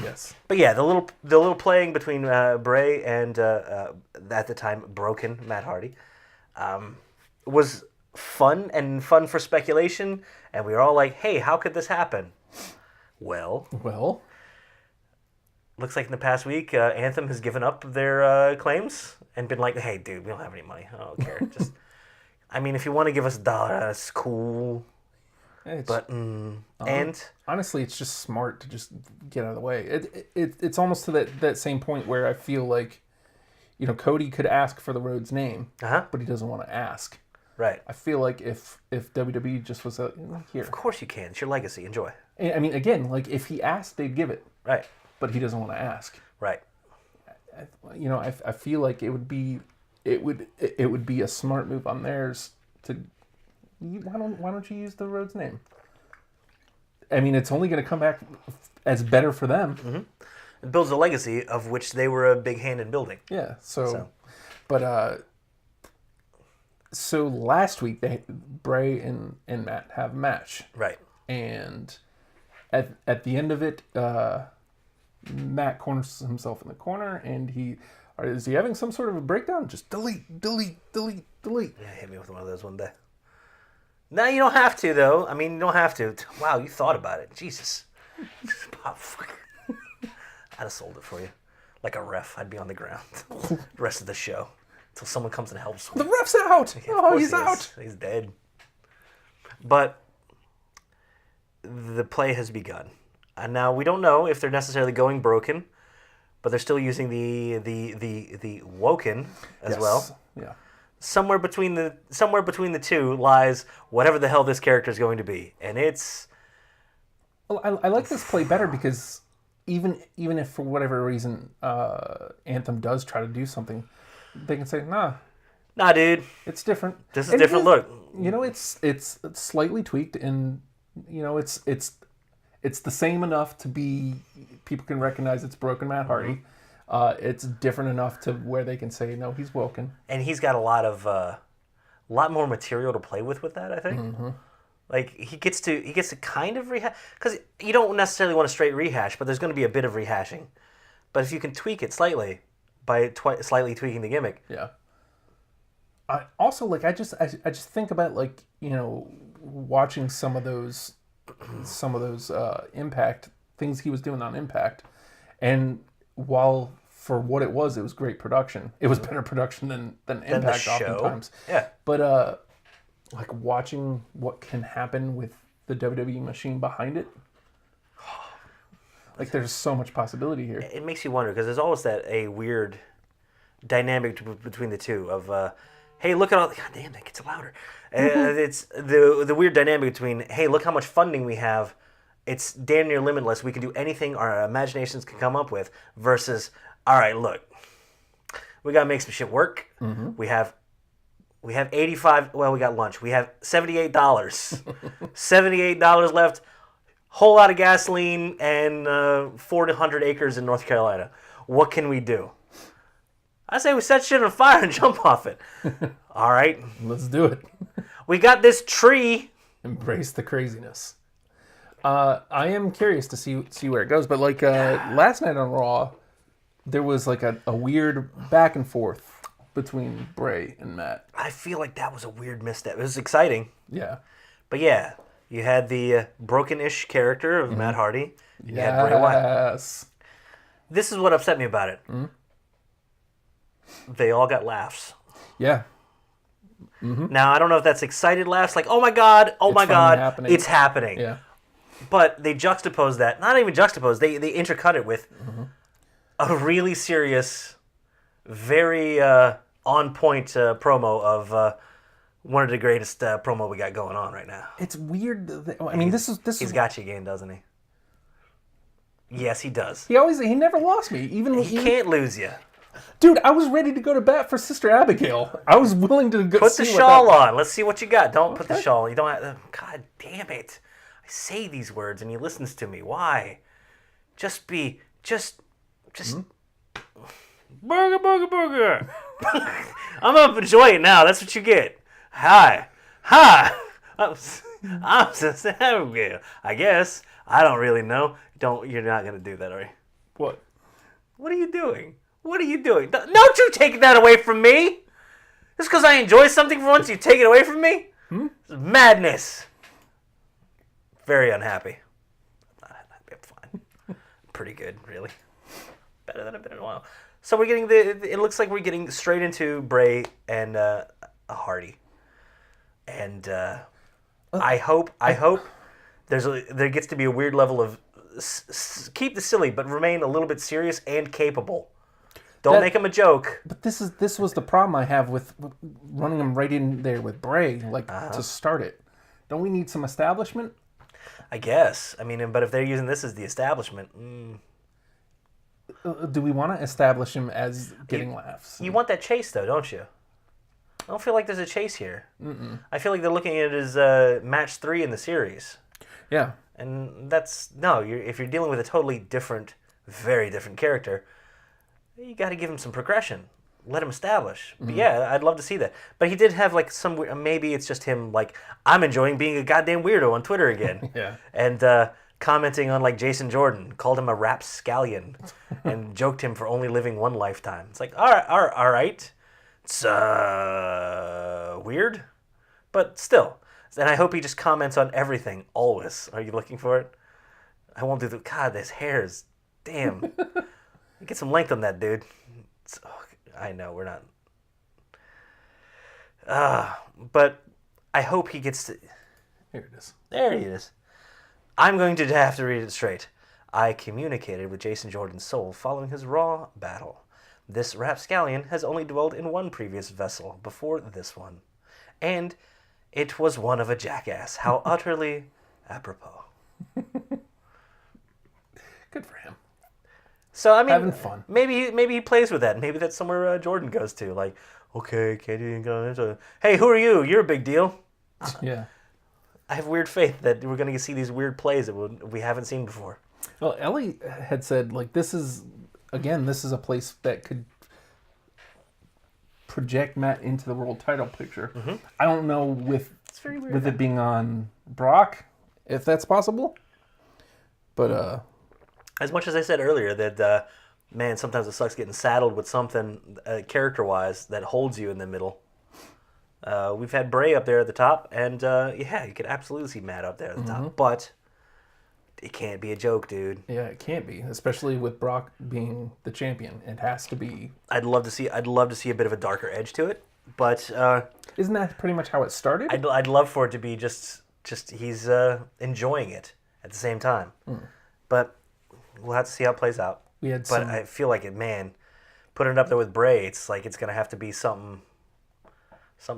Yes. But yeah, the little playing between Bray and at the time broken Matt Hardy was fun for speculation, and we were all like, "Hey, how could this happen?" Well, looks like in the past week, Anthem has given up their claims and been like, "Hey, dude, we don't have any money. I don't care. Just, I mean, if you want to give us $1, that's cool." But and honestly, it's just smart to just get out of the way. It's almost to that same point where I feel like, Cody could ask for the Rhodes name, but he doesn't want to ask. Right. I feel like if WWE just was here, of course you can. It's your legacy. Enjoy. I mean, again, like if he asked, they'd give it. Right. But he doesn't want to ask. Right. I feel like it would be a smart move on theirs to. Why don't you use the Rhodes name? I mean, it's only going to come back as better for them. It builds a legacy of which they were a big hand in building. Yeah. But last week Bray and Matt have a match. Right. And at the end of it, Matt corners himself in the corner, and is he having some sort of a breakdown? Just delete. Yeah, hit me with one of those one day. No, you don't have to, though. I mean, you don't have to. Wow, you thought about it. Jesus. I'd have sold it for you. Like a ref, I'd be on the ground the rest of the show until someone comes and helps me. The ref's out! Yeah, he's out! He's dead. But the play has begun. And now we don't know if they're necessarily going broken, but they're still using the woken as well. Yeah. Somewhere between the two lies whatever the hell this character is going to be, and it's. Well, I like this play better because even if for whatever reason Anthem does try to do something, they can say, nah, dude, it's different. This is a different look. It's slightly tweaked, and it's the same enough to be people can recognize it's broken Matt Hardy. It's different enough to where they can say, no, he's woken. And he's got a lot more material to play with that, I think. Mm-hmm. Like, he gets to kind of rehash, because you don't necessarily want a straight rehash, but there's going to be a bit of rehashing. But if you can tweak it slightly, by slightly tweaking the gimmick. Yeah. I also I just think about watching some of those Impact things he was doing on Impact, and while for what it was great production. It was better production than Impact oftentimes. Yeah. But watching what can happen with the WWE machine behind it. There's so much possibility here. It makes you wonder, because there's always a weird dynamic between the two of, hey, look at all... God damn, that gets louder. It's the weird dynamic between, hey, look how much funding we have. It's damn near limitless. We can do anything our imaginations can come up with, versus, all right, look, we got to make some shit work. Mm-hmm. We have 85... Well, we got lunch. We have $78. $78 left. Whole lot of gasoline and 400 acres in North Carolina. What can we do? I say we set shit on fire and jump off it. All right. Let's do it. We got this tree. Embrace the craziness. I am curious to see where it goes. But last night on Raw, there was a weird back and forth between Bray and Matt. I feel like that was a weird misstep. It was exciting. Yeah. But yeah. You had the broken-ish character of Matt Hardy. You had Bray Wyatt. This is what upset me about it. Mm-hmm. They all got laughs. Yeah. Mm-hmm. Now, I don't know if that's excited laughs, like, oh my God, it's happening. Yeah. But they juxtapose that. Not even juxtapose. They intercut it with a really serious, very on-point promo of... one of the greatest promo we got going on right now. It's weird. This is. He's got you again, doesn't he? Yes, he does. He never lost me. He can't lose you. Dude, I was ready to go to bat for Sister Abigail. I was willing to go. Put the shawl on. Let's see what you got. Don't put the shawl on. You don't have... God damn it. I say these words and he listens to me. Why? Just be... Just... Burger, burger, burger. I'm going to enjoy it now. That's what you get. Hi. I'm Sister Abigail. I guess. I don't really know. You're not going to do that, are you? What? What are you doing? What are you doing? Don't you take that away from me. Just because I enjoy something for once, you take it away from me? This is madness. Very unhappy. I'm not happy. I'm fine. Pretty good, really. Better than I've been in a while. So we're getting it looks like we're getting straight into Bray and Hardy. And I hope there gets to be a weird level of keep the silly, but remain a little bit serious and capable. Don't make him a joke. But this was the problem I have with running him right in there with Bray, to start it. Don't we need some establishment? I guess. But if they're using this as the establishment, do we want to establish him as getting laughs? You want that chase, though, don't you? I don't feel like there's a chase here. Mm-mm. I feel like they're looking at it as match 3 in the series. Yeah. And that's... No, if you're dealing with a totally different, very different character, you got to give him some progression. Let him establish. Mm-hmm. But yeah, I'd love to see that. But he did have some... Maybe it's just him, I'm enjoying being a goddamn weirdo on Twitter again. Yeah. And commenting on, Jason Jordan. Called him a rapscallion. And joked him for only living one lifetime. It's all right. It's weird, but still. And I hope he just comments on everything, always. Are you looking for it? I won't do God, this hair is... Damn. Get some length on that, dude. I know, we're not... but I hope he gets to... Here it is. There he is. I'm going to have to read it straight. I communicated with Jason Jordan's soul following his Raw battle. This rapscallion has only dwelled in one previous vessel before this one. And it was one of a jackass. How utterly apropos. Good for him. So, having fun. Maybe he plays with that. Maybe that's somewhere Jordan goes to. Okay, can't you go into... Hey, who are you? You're a big deal. Yeah. I have weird faith that we're going to see these weird plays that we haven't seen before. Well, Ellie had said, this is a place that could project Matt into the world title picture. Mm-hmm. I don't know with it being on Brock, if that's possible. But as much as I said earlier that man, sometimes it sucks getting saddled with something character-wise that holds you in the middle. We've had Bray up there at the top, and yeah, you could absolutely see Matt up there at the top, but it can't be a joke, dude. Yeah, it can't be, especially with Brock being the champion. It has to be. I'd love to see a bit of a darker edge to it, but Isn't that pretty much how it started? I'd love for it to be just he's enjoying it at the same time. But we'll have to see how it plays out. But I feel like putting it up there with Bray, it's like it's gonna have to be something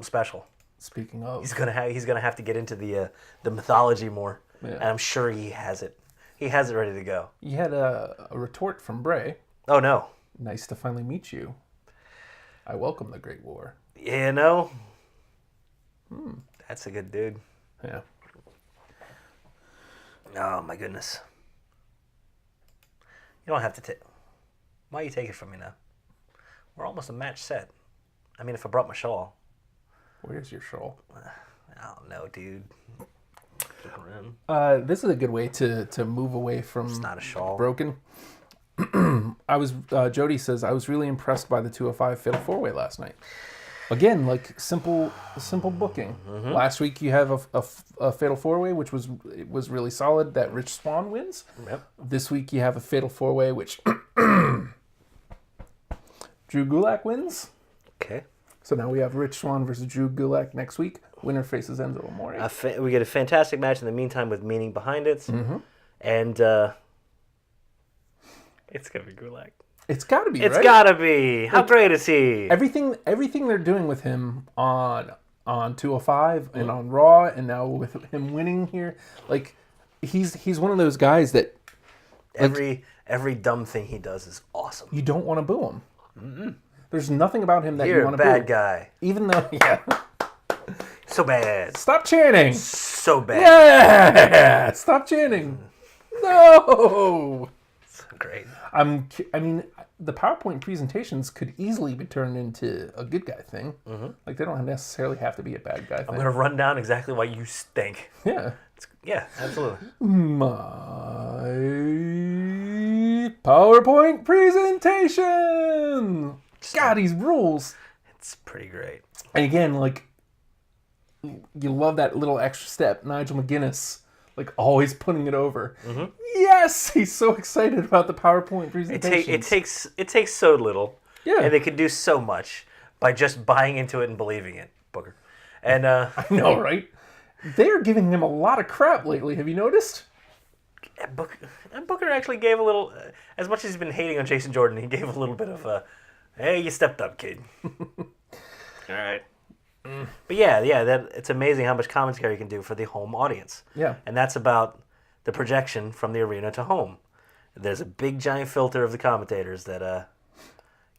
special. Speaking of, He's gonna have to get into the mythology more, and I'm sure he has it. He has it ready to go. you had a retort from Bray. Oh no! Nice to finally meet you. I welcome the Great War. You know, that's a good dude. Yeah. Oh my goodness! You don't have to take. Why you take it from me now? We're almost a match set. I mean, if I brought my shawl. Where's your shawl? I don't know, dude. This is a good way to move away from It's not a shawl. Broken. Jody says, I was really impressed by the 205 Fatal 4-Way last night. Again, like simple booking. Last week you have a Fatal 4-Way, which was really solid, that Rich Swann wins. Yep. This week you have a Fatal 4-Way, which Drew Gulak wins. Okay. So now we have Rich Swann versus Drew Gulak next week. Winner faces Enzo Amore. We get a fantastic match in the meantime with meaning behind it. And it's going to be Gulak. It's got to be, It's right? got to be. How great is he? Everything they're doing with him on 205 and on Raw, and now with him winning here, like he's one of those guys that Every dumb thing he does is awesome. you don't want to boo him. There's nothing about him that You're you a want to bad boo. guy. Even though, yeah. So bad. Stop chanting. So bad. Yeah. Stop chanting. No. So great. I mean, the PowerPoint presentations could easily be turned into a good guy thing. Like they don't necessarily have to be a bad guy thing. I'm going to run down exactly why you stink. Yeah. Yeah, absolutely. My PowerPoint presentation. God, these rules. It's pretty great. And again, like, you love that little extra step. Nigel McGuinness, like, always putting it over. Yes, he's so excited about the PowerPoint presentation. It takes so little. Yeah. And they can do so much by just buying into it and believing it, Booker. And I know, right? They're giving him a lot of crap lately. Have you noticed? Booker actually gave a little, as much as he's been hating on Jason Jordan, he gave a little bit of a, hey, you stepped up, kid. All right. But yeah, it's amazing how much commentary you can do for the home audience. Yeah. And that's about the projection from the arena to home. There's a big giant filter of the commentators that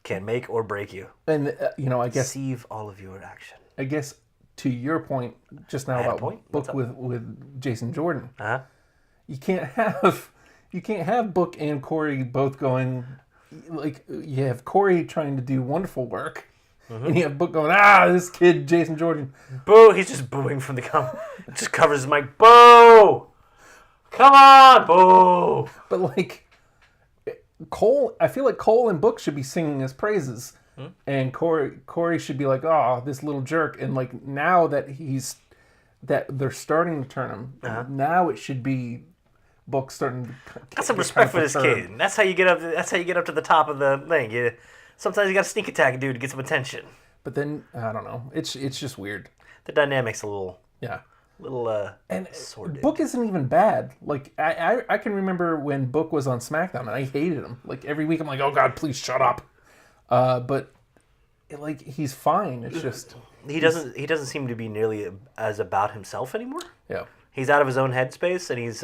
can make or break you. And, I guess... Receive all of your action. I guess to your point just now about Book with Jason Jordan. Uh-huh. You can't have Book and Corey both going, like, you have Corey trying to do wonderful work, and you have Book going, this kid Jason Jordan, boo. He's just booing from the just covers his mic. Boo. Come on, boo. but like Cole, I feel like Cole and Book should be singing his praises, and Corey should be like, this little jerk, and like now that they're starting to turn him, now it should be Book starting to got some respect for this kid. That's how you get up. That's how you get up to the top of the thing. Sometimes you got to sneak attack a dude to get some attention. But then I don't know. It's just weird. The dynamic's a little and sordid. Book isn't even bad. Like I can remember when Book was on SmackDown and I hated him. Like every week I'm like, oh God, please shut up. But like he's fine. It's just he doesn't seem to be nearly as about himself anymore. Yeah. He's out of his own headspace, and he's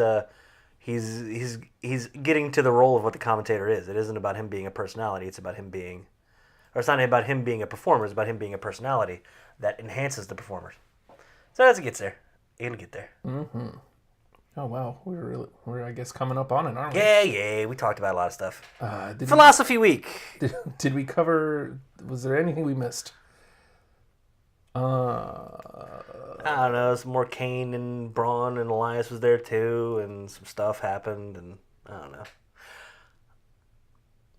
getting to the role of what the commentator is. It isn't about him being a personality. It's about him being, or it's not about him being a performer. It's about him being a personality that enhances the performers. So as it gets there, it'll get there. Mm-hmm. Oh wow, we're I guess coming up on it, aren't we? Yeah. We talked about a lot of stuff. Philosophy Week. Did we cover? Was there anything we missed? I don't know. Some more Kane and Braun and Elias was there too, and some stuff happened, and I don't know.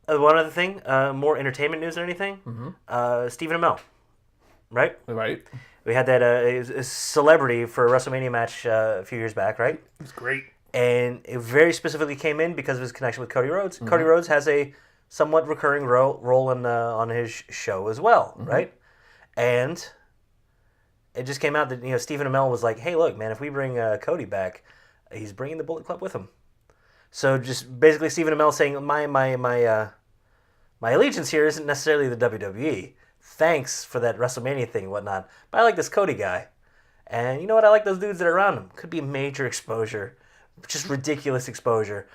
one other thing, more entertainment news than anything. Stephen Amell, right? Right. We had that a celebrity for a WrestleMania match a few years back, right? It was great. And it very specifically came in because of his connection with Cody Rhodes. Cody Rhodes has a somewhat recurring role on his show as well, right? And it just came out that Stephen Amell was like, "Hey, look, man, if we bring Cody back, he's bringing the Bullet Club with him." So just basically Stephen Amell saying, "My allegiance here isn't necessarily the WWE. Thanks for that WrestleMania thing and whatnot, but I like this Cody guy, and you know what? I like those dudes that are around him. Could be major exposure, just ridiculous exposure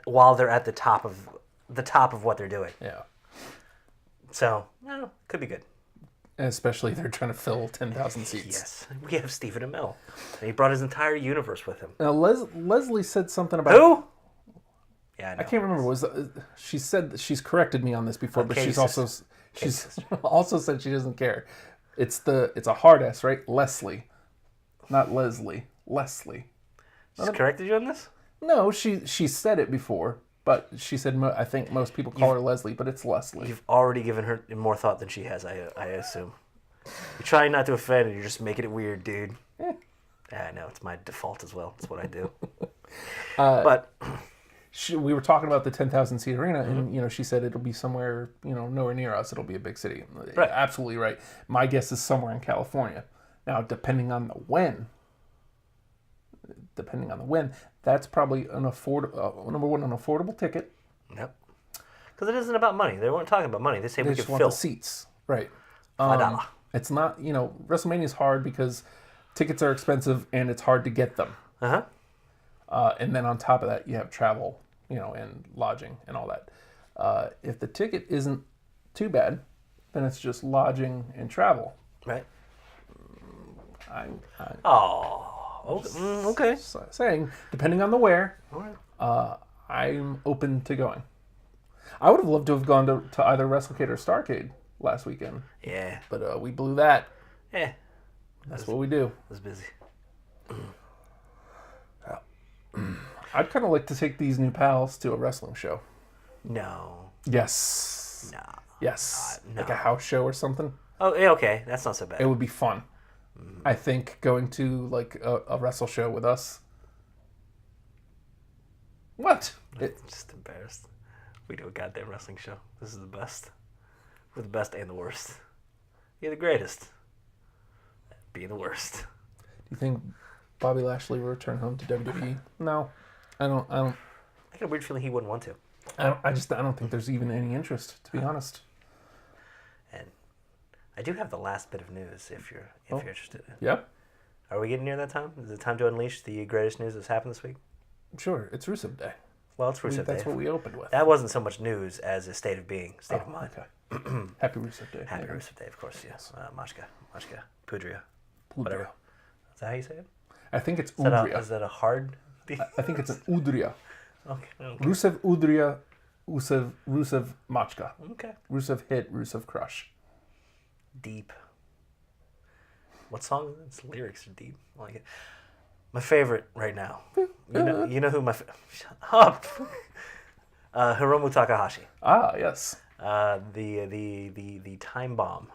while they're at the top of what they're doing. Yeah. So, I don't know, could be good." And especially they're trying to fill 10,000 seats. Yes, we have Stephen Amell. And he brought his entire universe with him. Now, Leslie said something about... Who? Yeah, I know. I can't remember. She said that she's corrected me on this before, but she's sister. also said she doesn't care. It's a hard S, right? Leslie, not Leslie. Leslie. She's corrected you on this? No, she said it before, but she said I think most people call her Leslie, but it's Leslie. You've already given her more thought than she has, I assume. You're trying not to offend, and you're just making it weird, dude. Yeah, I know. It's my default as well. It's what I do. But... We were talking about the 10,000 seat arena, and she said it'll be somewhere nowhere near us. It'll be a big city. Right. Absolutely right. My guess is somewhere in California. Now, depending on the when, that's probably number one, an affordable ticket. Yep. Because it isn't about money. They weren't talking about money. They say They we just could want fill the seats, right? $5. It's not WrestleMania is hard because tickets are expensive and it's hard to get them. And then on top of that, you have travel, and lodging and all that. If the ticket isn't too bad, then it's just lodging and travel. Right. Okay. Saying, depending on the where, All right. I'm open to going. I would have loved to have gone to either WrestleCade or Starcade last weekend. Yeah. But we blew that. Yeah. That's what we do. I was busy. I'd kind of like to take these new pals to a wrestling show. No. Yes. No. Yes. No. Like a house show or something. Oh, yeah, okay. That's not so bad. It would be fun. I think going to like a wrestle show with us. What? I'm just embarrassed. We do a goddamn wrestling show. This is the best. We're the best and the worst. You're the greatest. Being the worst. Do you think Bobby Lashley will return home to WWE? No, I don't. I get a weird feeling he wouldn't want to. I don't think there's even any interest, to be honest. And I do have the last bit of news if you're interested. Yeah. Are we getting near that time? Is it time to unleash the greatest news that's happened this week? Sure. It's Rusev Day. Well, it's Rusev Day. That's what we opened with. That wasn't so much news as a state of being, state of mind. Okay. Happy Rusev Day. Happy Rusev Day, of course, yes. Mashka, Pudria, whatever. Is that how you say it? I think it's Is that Udria. a hard... I think it's an Udria. Okay. Rusev Udria, Rusev Machka. Okay. Rusev hit, Rusev crush. Deep. What song is it? Its lyrics are deep. I like it. My favorite right now. You know who my... Shut up! Hiromu Takahashi. Ah, yes. The time bomb.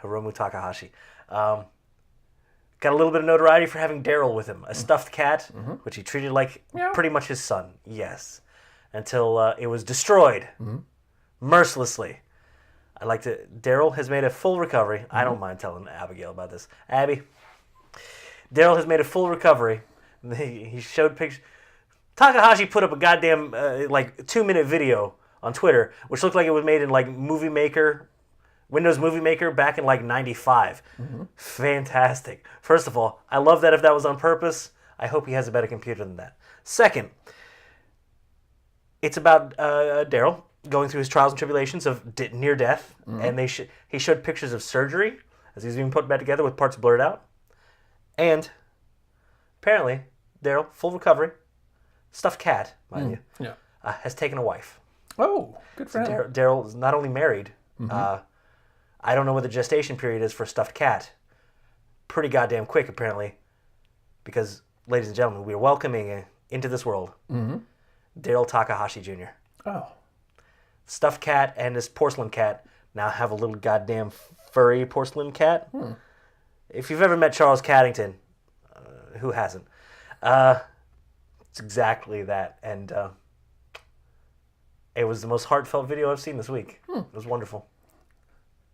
Hiromu Takahashi. Got a little bit of notoriety for having Daryl with him, a stuffed cat, which he treated like pretty much his son. Yes, until it was destroyed mercilessly. Daryl has made a full recovery. I don't mind telling Abigail about this. Abby, Daryl has made a full recovery. He showed pictures. Takahashi put up a goddamn 2-minute video on Twitter, which looked like it was made in Movie Maker. Windows Movie Maker back in 95. Fantastic. First of all, I love that if that was on purpose. I hope he has a better computer than that. Second, it's about Daryl going through his trials and tribulations of near death, and he showed pictures of surgery as he was being put back together with parts blurred out. And apparently, Daryl, full recovery, stuffed cat, mind you, has taken a wife. Oh, good for him. Daryl is not only married, I don't know what the gestation period is for a stuffed cat. Pretty goddamn quick, apparently. Because, ladies and gentlemen, we are welcoming into this world Daryl Takahashi Jr. Oh. stuffed cat and this porcelain cat now have a little goddamn furry porcelain cat. If you've ever met Charles Caddington, who hasn't? It's exactly that. And it was the most heartfelt video I've seen this week. It was wonderful.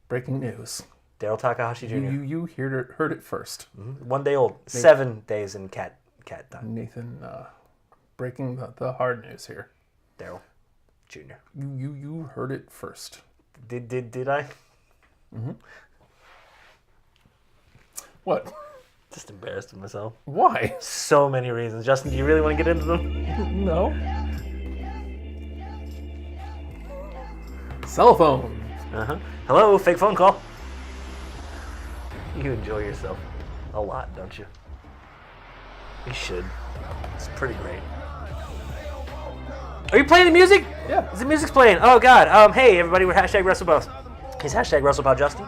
Breaking news. Daryl Takahashi Jr. You heard it first. 1 day old. 7 days in cat time. Nathan, breaking the hard news here. Daryl Jr. You heard it first. Did I? What? Just embarrassed of myself. Why? So many reasons. Justin, do you really want to get into them? No. Cell phone. Hello, fake phone call. You enjoy yourself a lot, don't you? You should. It's pretty great. Are you playing the music? Yeah. Is the music's playing? Oh, God. Hey, everybody, we're hashtag Wrestlepals. He's hashtag Wrestlepal Justin.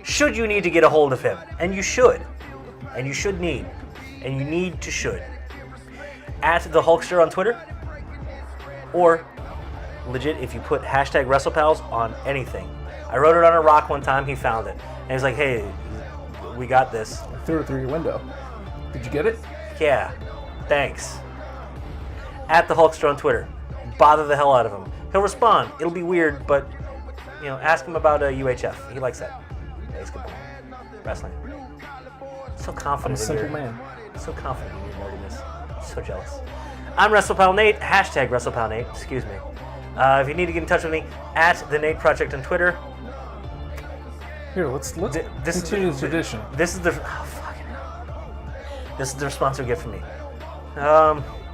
Should you need to get a hold of him, and you should, and you should need, and you need to should, at the Hulkster on Twitter, or legit, if you put hashtag Wrestlepals on anything. I wrote it on a rock one time, he found it. And he's like, hey, we got this. I threw it through your window. Did you get it? Yeah, thanks. At the Hulkster on Twitter. Bother the hell out of him. He'll respond. It'll be weird, but, ask him about UHF. He likes that. Basketball. Wrestling. So confident I'm a simple man. So confident in your nerdiness. So jealous. I'm WrestlePal Nate. Hashtag WrestlePal Nate. Excuse me. If you need to get in touch with me, at the Nate Project on Twitter. Here, let's continue the tradition. This is the fucking hell. This is the response we get from me.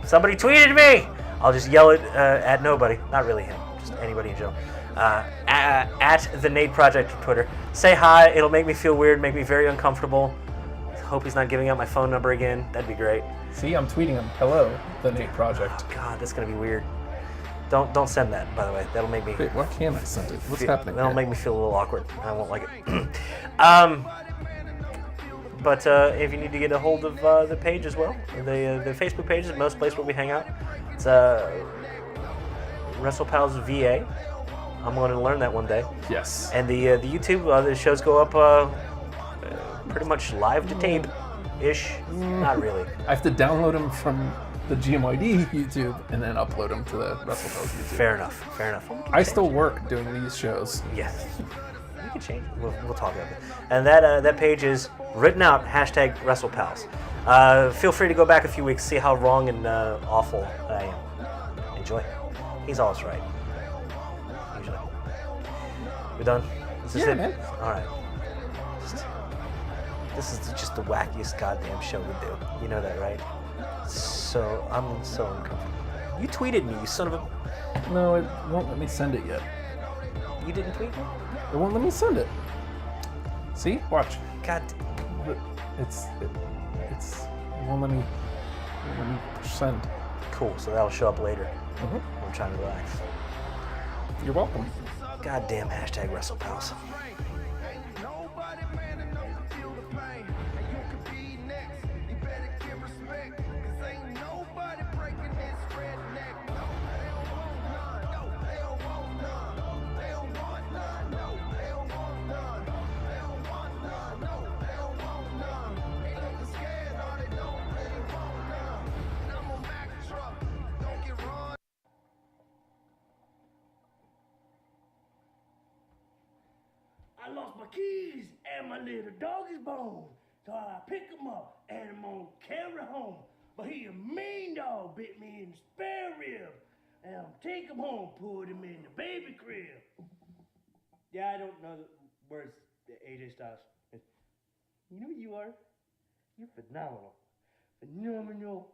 Somebody tweeted me. I'll just yell it at nobody. Not really him. Just anybody in general. At the Nate Project on Twitter. Say hi. It'll make me feel weird. Make me very uncomfortable. Hope he's not giving out my phone number again. That'd be great. See, I'm tweeting him. Hello, the Nate Project. Oh, God, that's gonna be weird. Don't send that, by the way. That'll make me. Wait, why can't I send it? What's happening? That'll here? make me feel a little awkward. I won't like it. But if you need to get a hold of the page as well, the Facebook page is most place where we hang out. It's WrestlePals VA. I'm going to learn that one day. Yes. And the YouTube, the shows go up pretty much live to tape-ish. Not really. I have to download them from the GMYD YouTube and then upload them to the WrestlePals YouTube. Fair enough. I still work doing these shows. Yes. We can change it. We'll talk about it. And that page is written out, hashtag WrestlePals. Feel free to go back a few weeks, see how wrong and awful I am. Enjoy. He's always right. Usually. We done? Is this Yeah, it? man. All right. This is just the wackiest goddamn show we do. You know that, right? So, I'm so uncomfortable. You tweeted me, you son of a... No, it won't let me send it yet. You didn't tweet me? It won't let me send it. See? Watch. God. It won't let me push send. Cool, so that'll show up later. Mm-hmm. I'm trying to relax. You're welcome. Goddamn hashtag WrestlePals. I lost my keys and my little doggy's bone. So I pick him up and I'm gonna carry home. But he a mean dog, bit me in the spare rib. And I'm take him home, put him in the baby crib. Yeah, I don't know the words, AJ Styles. You know who you are? You're phenomenal. Phenomenal.